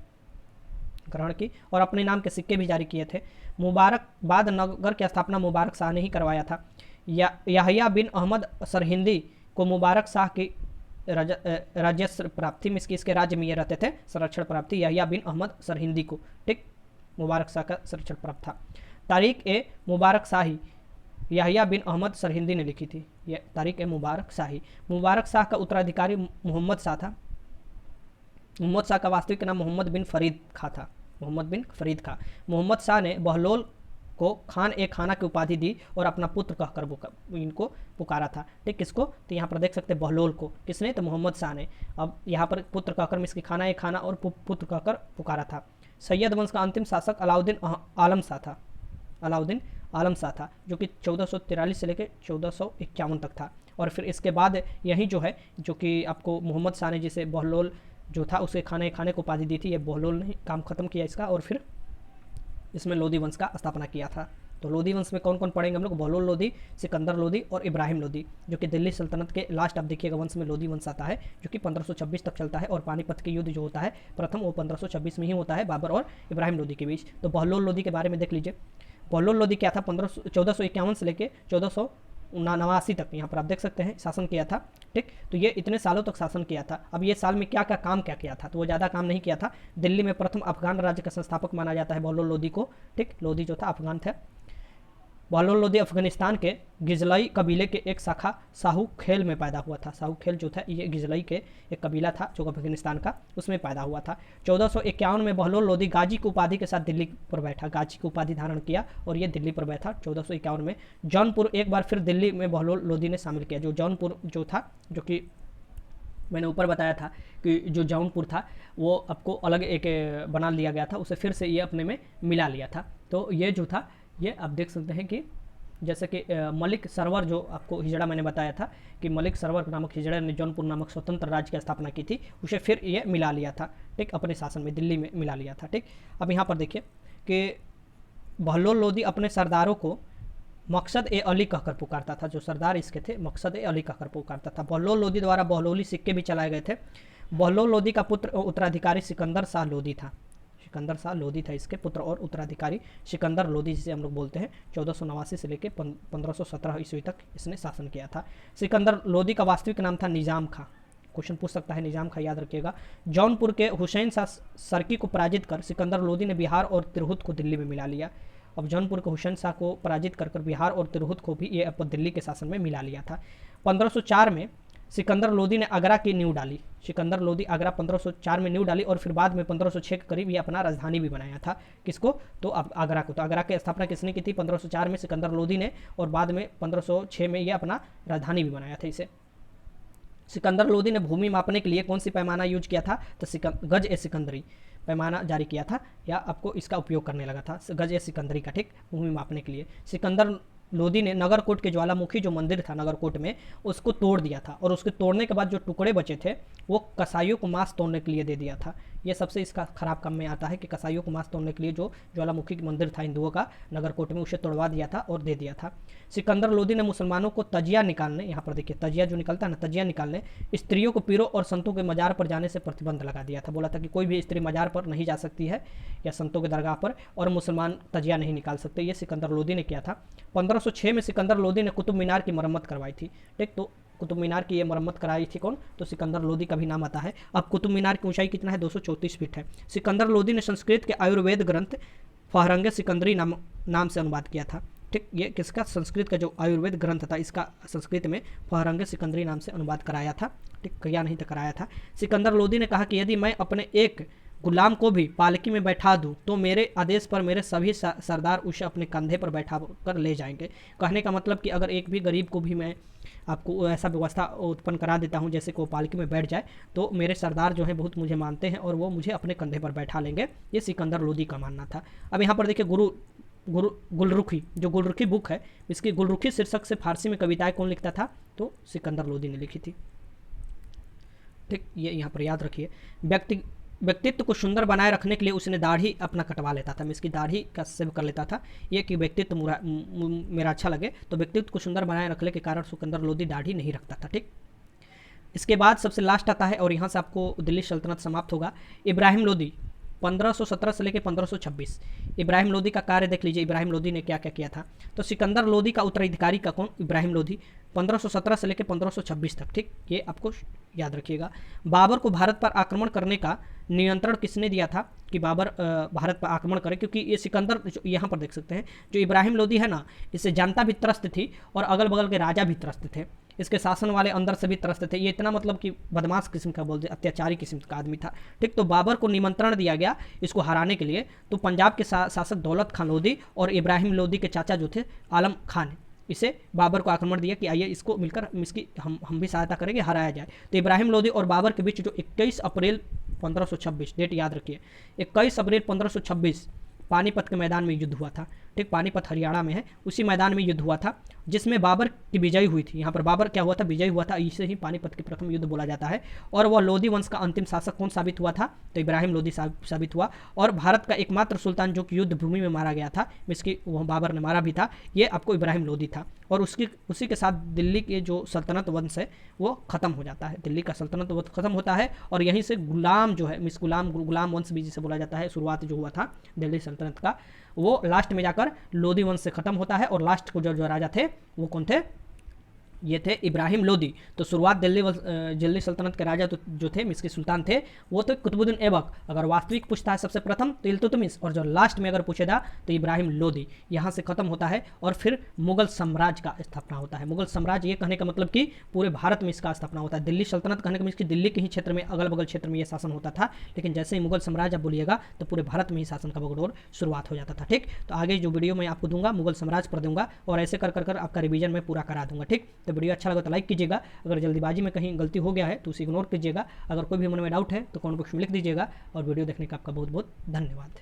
ग्रहण की, और अपने नाम के सिक्के भी जारी किए थे। मुबारकबाद नगर की स्थापना मुबारक शाह ने ही करवाया था। याहिया बिन अहमद सरहिंदी को मुबारक शाह की राज्य प्राप्ति में, इसके राज्य में ये रहते थे, संरक्षण प्राप्ति याहिया बिन अहमद सरहिंदी को, ठीक। मुबारक शाह का संरक्षण प्राप्त था। तारीख ए मुबारक शाही याहिया बिन अहमद सरहिंदी ने लिखी थी। यह तारीख ए मुबारक शाही। मुबारक शाह का उत्तराधिकारी मोहम्मद शाह था। मोहम्मद शाह का वास्तविक नाम मोहम्मद बिन फरीद खां था। मोहम्मद बिन फरीद खां। मोहम्मद शाह ने बहलोल को खान ए खाना की उपाधि दी और अपना पुत्र कहकर इनको पुकारा था, ठीक। किसको, तो यहाँ पर देख सकते हैं बहलोल को, किसने, तो मोहम्मद शाह ने। अब यहाँ पर पुत्र कहकर इसकी खाना ए खाना और पुत्र कहकर पुकारा था। सैयद वंश का अंतिम शासक अलाउद्दीन आलम शाह था। अलाउद्दीन आलम शाह था, जो कि 1443 से लेकर 1451 तक था। और फिर इसके बाद यही जो है, जो कि आपको मोहम्मद शाह ने जिसे बहलोल जो था उसे खाने को उपाधि दी थी, ये बहलोल ने काम खत्म किया इसका, और फिर इसमें लोदी वंश का स्थापना किया था। तो लोदी वंश में कौन कौन पढ़ेंगे हम लोग, बहलोल लोदी, सिकंदर लोदी और इब्राहिम लोदी, जो कि दिल्ली सल्तनत के लास्ट आप देखिएगा वंश में लोदी वंश आता है, जो कि 1526 तक चलता है। और पानीपत के युद्ध जो होता है प्रथम, वो 1526 में ही होता है, बाबर और इब्राहिम लोदी के बीच। तो बहलोल लोदी के बारे में देख लीजिए। बहलोल लोदी क्या था, 1451 से लेकर 1489 तक यहाँ पर आप देख सकते हैं शासन किया था, ठीक। तो ये इतने सालों तक शासन किया था। अब ये साल में क्या काम किया था, तो वो ज़्यादा काम नहीं किया था। दिल्ली में प्रथम अफगान राज्य का संस्थापक माना जाता है बहलोल लोदी को, ठीक। लोदी जो था अफगान था। बहलोल लोदी अफगानिस्तान के गिजलई कबीले के एक शाखा साहू खेल में पैदा हुआ था। साहू खेल जो था ये गिजलई के एक कबीला था जो अफगानिस्तान का, उसमें पैदा हुआ था। 1451 में बहलोल लोदी गाजी की उपाधि के साथ दिल्ली पर बैठा, गाजी की उपाधि धारण किया और ये दिल्ली पर बैठा 1451 में। जौनपुर एक बार फिर दिल्ली में बहलोल लोदी ने शामिल किया। जो जौनपुर जो था, जो कि मैंने ऊपर बताया था कि जो जौनपुर था वो आपको अलग एक बना लिया गया था, उसे फिर से ये अपने में मिला लिया था। तो ये जो था, ये आप देख सकते हैं कि जैसे कि मलिक सरवर जो आपको हिजड़ा मैंने बताया था कि मलिक सरवर नामक हिजड़ा ने जौनपुर नामक स्वतंत्र राज्य की स्थापना की थी, उसे फिर ये मिला लिया था, ठीक। अपने शासन में दिल्ली में मिला लिया था, ठीक। अब यहाँ पर देखिए कि बहलोल लोदी अपने सरदारों को मकसद ए अली कहकर पुकारता था। जो सरदार इसके थे मकसद ए अली कहकर पुकारता था। बहलोल लोदी द्वारा बहलोली सिक्के भी चलाए गए थे। बहलोल लोदी का पुत्र उत्तराधिकारी सिकंदर शाह लोदी था। सिकंदर शाह लोदी था इसके पुत्र और उत्तराधिकारी सिकंदर लोदी जिसे हम लोग बोलते हैं। 1489 से लेकर 1517 ईस्वी तक इसने शासन किया था। सिकंदर लोदी का वास्तविक नाम था निजाम खां। क्वेश्चन पूछ सकता है निजाम खां, याद रखिएगा। जौनपुर के हुसैन शाह सरकी को पराजित कर सिकंदर लोदी ने बिहार और तिरहुत को दिल्ली में मिला लिया। अब जौनपुर के हुसैन शाह को पराजित कर बिहार और तिरहुत को भी ये दिल्ली के शासन में मिला लिया था। 1504 में सिकंदर लोदी ने आगरा की नींव डाली। सिकंदर लोदी आगरा 1504 में नींव डाली और फिर बाद में 1506 के करीब ये अपना राजधानी भी बनाया था। किसको, तो अब आगरा को। तो आगरा की स्थापना किसने की थी, 1504 में सिकंदर लोदी ने, और बाद में 1506 में ये अपना राजधानी भी बनाया था इसे। सिकंदर लोदी ने भूमि मापने के लिए कौन सी पैमाना यूज किया था, तो गज ए सिकंदरी पैमाना जारी किया था, या आपको इसका उपयोग करने लगा था, गज ए सिकंदरी का, ठीक, भूमि मापने के लिए। सिकंदर लोदी ने नगरकोट के ज्वालामुखी जो मंदिर था नगरकोट में, उसको तोड़ दिया था, और उसके तोड़ने के बाद जो टुकड़े बचे थे वो कसाईयों को मांस तोड़ने के लिए दे दिया था। ये सबसे इसका खराब काम में आता है कि कसाईयों को मांस तोड़ने के लिए जो ज्वालामुखी मंदिर था हिंदुओं का नगरकोट में, उसे तोड़वा दिया था और दे दिया था। सिकंदर लोदी ने मुसलमानों को तजिया निकालने, यहाँ पर देखिए तजिया जो निकलता है ना, तजिया निकालने, स्त्रियों को पीरों और संतों के मजार पर जाने से प्रतिबंध लगा दिया था। बोला था कि कोई भी स्त्री मजार पर नहीं जा सकती है या संतों के दरगाह पर, और मुसलमान तजिया नहीं निकाल सकते। ये सिकंदर लोदी ने किया था। 1506 में सिकंदर लोदी ने कुतुब मीनार की मरम्मत करवाई थी। ठीक, तो कुतुब मीनार की ये मरम्मत कराई थी कौन? तो सिकंदर लोदी का भी नाम आता है। अब कुतुब मीनार की ऊंचाई कितना है? 234 फीट है। सिकंदर लोदी ने संस्कृत के आयुर्वेद ग्रंथ फहरंग सिकंदरी नाम से अनुवाद किया था। ठीक, ये किसका? संस्कृत का जो आयुर्वेद ग्रंथ था इसका संस्कृत में फहरंग सिकंदरी नाम से अनुवाद कराया था। ठीक, किया नहीं तो कराया था। सिकंदर लोदी ने कहा कि यदि मैं अपने एक गुलाम को भी पालकी में बैठा दूं तो मेरे आदेश पर मेरे सभी सरदार उसे अपने कंधे पर बैठा कर ले जाएंगे। कहने का मतलब कि अगर एक भी गरीब को भी मैं आपको ऐसा व्यवस्था उत्पन्न करा देता हूं जैसे कि वो पालकी में बैठ जाए, तो मेरे सरदार जो है बहुत मुझे मानते हैं और वो मुझे अपने कंधे पर बैठा लेंगे। ये सिकंदर लोदी का मानना था। अब यहाँ पर देखिए गुलरुखी, जो गुलरुखी बुक है, इसकी गुलरुखी शीर्षक से फारसी में कविताएं कौन लिखता था? तो सिकंदर लोदी ने लिखी थी। ठीक, ये यहाँ पर याद रखिए। व्यक्तित्व को सुंदर बनाए रखने के लिए उसने दाढ़ी अपना कटवा लेता था। मैं इसकी दाढ़ी का सेव कर लेता था, ये कि व्यक्तित्व मेरा अच्छा लगे, तो व्यक्तित्व को सुंदर बनाए रखने के कारण सिकंदर लोदी दाढ़ी नहीं रखता था। ठीक, इसके बाद सबसे लास्ट आता है और यहाँ से आपको दिल्ली सल्तनत समाप्त होगा। इब्राहिम लोदी 1517 से लेकर 1526। इब्राहिम लोदी का कार्य देख लीजिए, इब्राहिम लोदी ने क्या क्या किया था। तो सिकंदर लोदी का उत्तराधिकारी का कौन? इब्राहिम लोदी, 1517 से लेकर 1526 तक। ठीक, ये आपको याद रखिएगा। बाबर को भारत पर आक्रमण करने का नियंत्रण किसने दिया था कि बाबर भारत पर आक्रमण करे? क्योंकि ये सिकंदर, जो यहाँ पर देख सकते हैं, जो इब्राहिम लोदी है ना, इससे जनता भी त्रस्त थी और अगल बगल के राजा भी त्रस्त थे। इसके शासन वाले अंदर से भी त्रस्त थे। ये इतना मतलब कि बदमाश किस्म का बोलते, अत्याचारी किस्म का आदमी था। ठीक, तो बाबर को निमंत्रण दिया गया इसको हराने के लिए। तो पंजाब के शासक दौलत खान लोदी और इब्राहिम लोदी के चाचा जो थे आलम खान, इसे बाबर को आक्रमण दिया कि आइए इसको मिलकर इसकी हम भी सहायता करेंगे, हराया जाए। तो इब्राहिम लोदी और बाबर के बीच जो 21 अप्रैल 1526, डेट याद रखिए, 21 अप्रैल 1526 पानीपत के मैदान में युद्ध हुआ था। ठीक, पानीपत हरियाणा में है, उसी मैदान में युद्ध हुआ था जिसमें बाबर की विजय हुई थी। यहाँ पर बाबर क्या हुआ था? विजय हुआ था। इसे ही पानीपत के प्रथम युद्ध बोला जाता है। और वह लोदी वंश का अंतिम शासक कौन साबित हुआ था? तो इब्राहिम लोदी साबित हुआ। और भारत का एकमात्र सुल्तान जो कि युद्ध भूमि में मारा गया था, इसकी वह बाबर ने मारा भी था, ये आपको इब्राहिम लोदी था। और उसी के साथ दिल्ली के जो सल्तनत वंश है वो खत्म हो जाता है। दिल्ली का सल्तनत वंश खत्म होता है और यहीं से गुलाम जो है, गुलाम वंश भी जिसे बोला जाता है, शुरुआत जो हुआ था दिल्ली सल्तनत का, वो लास्ट में जाकर लोदी वंश से खत्म होता है। और लास्ट को जो राजा थे वो कौन थे? ये थे इब्राहिम लोदी। तो शुरुआत दिल्ली सल्तनत के राजा जो थे, इसके सुल्तान थे, वो तो कुतुबुद्दीन ऐबक। अगर वास्तविक पूछता है सबसे प्रथम तो इल्तुतमिश, और जो लास्ट में अगर पूछेगा तो इब्राहिम लोदी। यहाँ से खत्म होता है और फिर मुगल साम्राज्य का स्थापना होता है। मुगल साम्राज्य, ये कहने का मतलब कि पूरे भारत में इसका स्थापना होता है। दिल्ली सल्तनत कहने का मतलब कि दिल्ली के ही क्षेत्र में, अगल बगल क्षेत्र में ये शासन होता था, लेकिन जैसे ही मुगल साम्राज्य आप बोलिएगा तो पूरे भारत में ही शासन का बगडोर शुरुआत हो जाता था। ठीक, तो आगे जो वीडियो मैं आपको दूंगा मुगल साम्राज्य पर दूंगा और ऐसे कर आपका रिवीजन मैं पूरा करा दूंगा। ठीक, तो वीडियो अच्छा लगा तो लाइक कीजिएगा। अगर जल्दीबाजी में कहीं गलती हो गया है तो उसे इग्नोर कीजिएगा। अगर कोई भी मन में डाउट है तो कमेंट बॉक्स में लिख दीजिएगा। और वीडियो देखने का आपका बहुत बहुत धन्यवाद।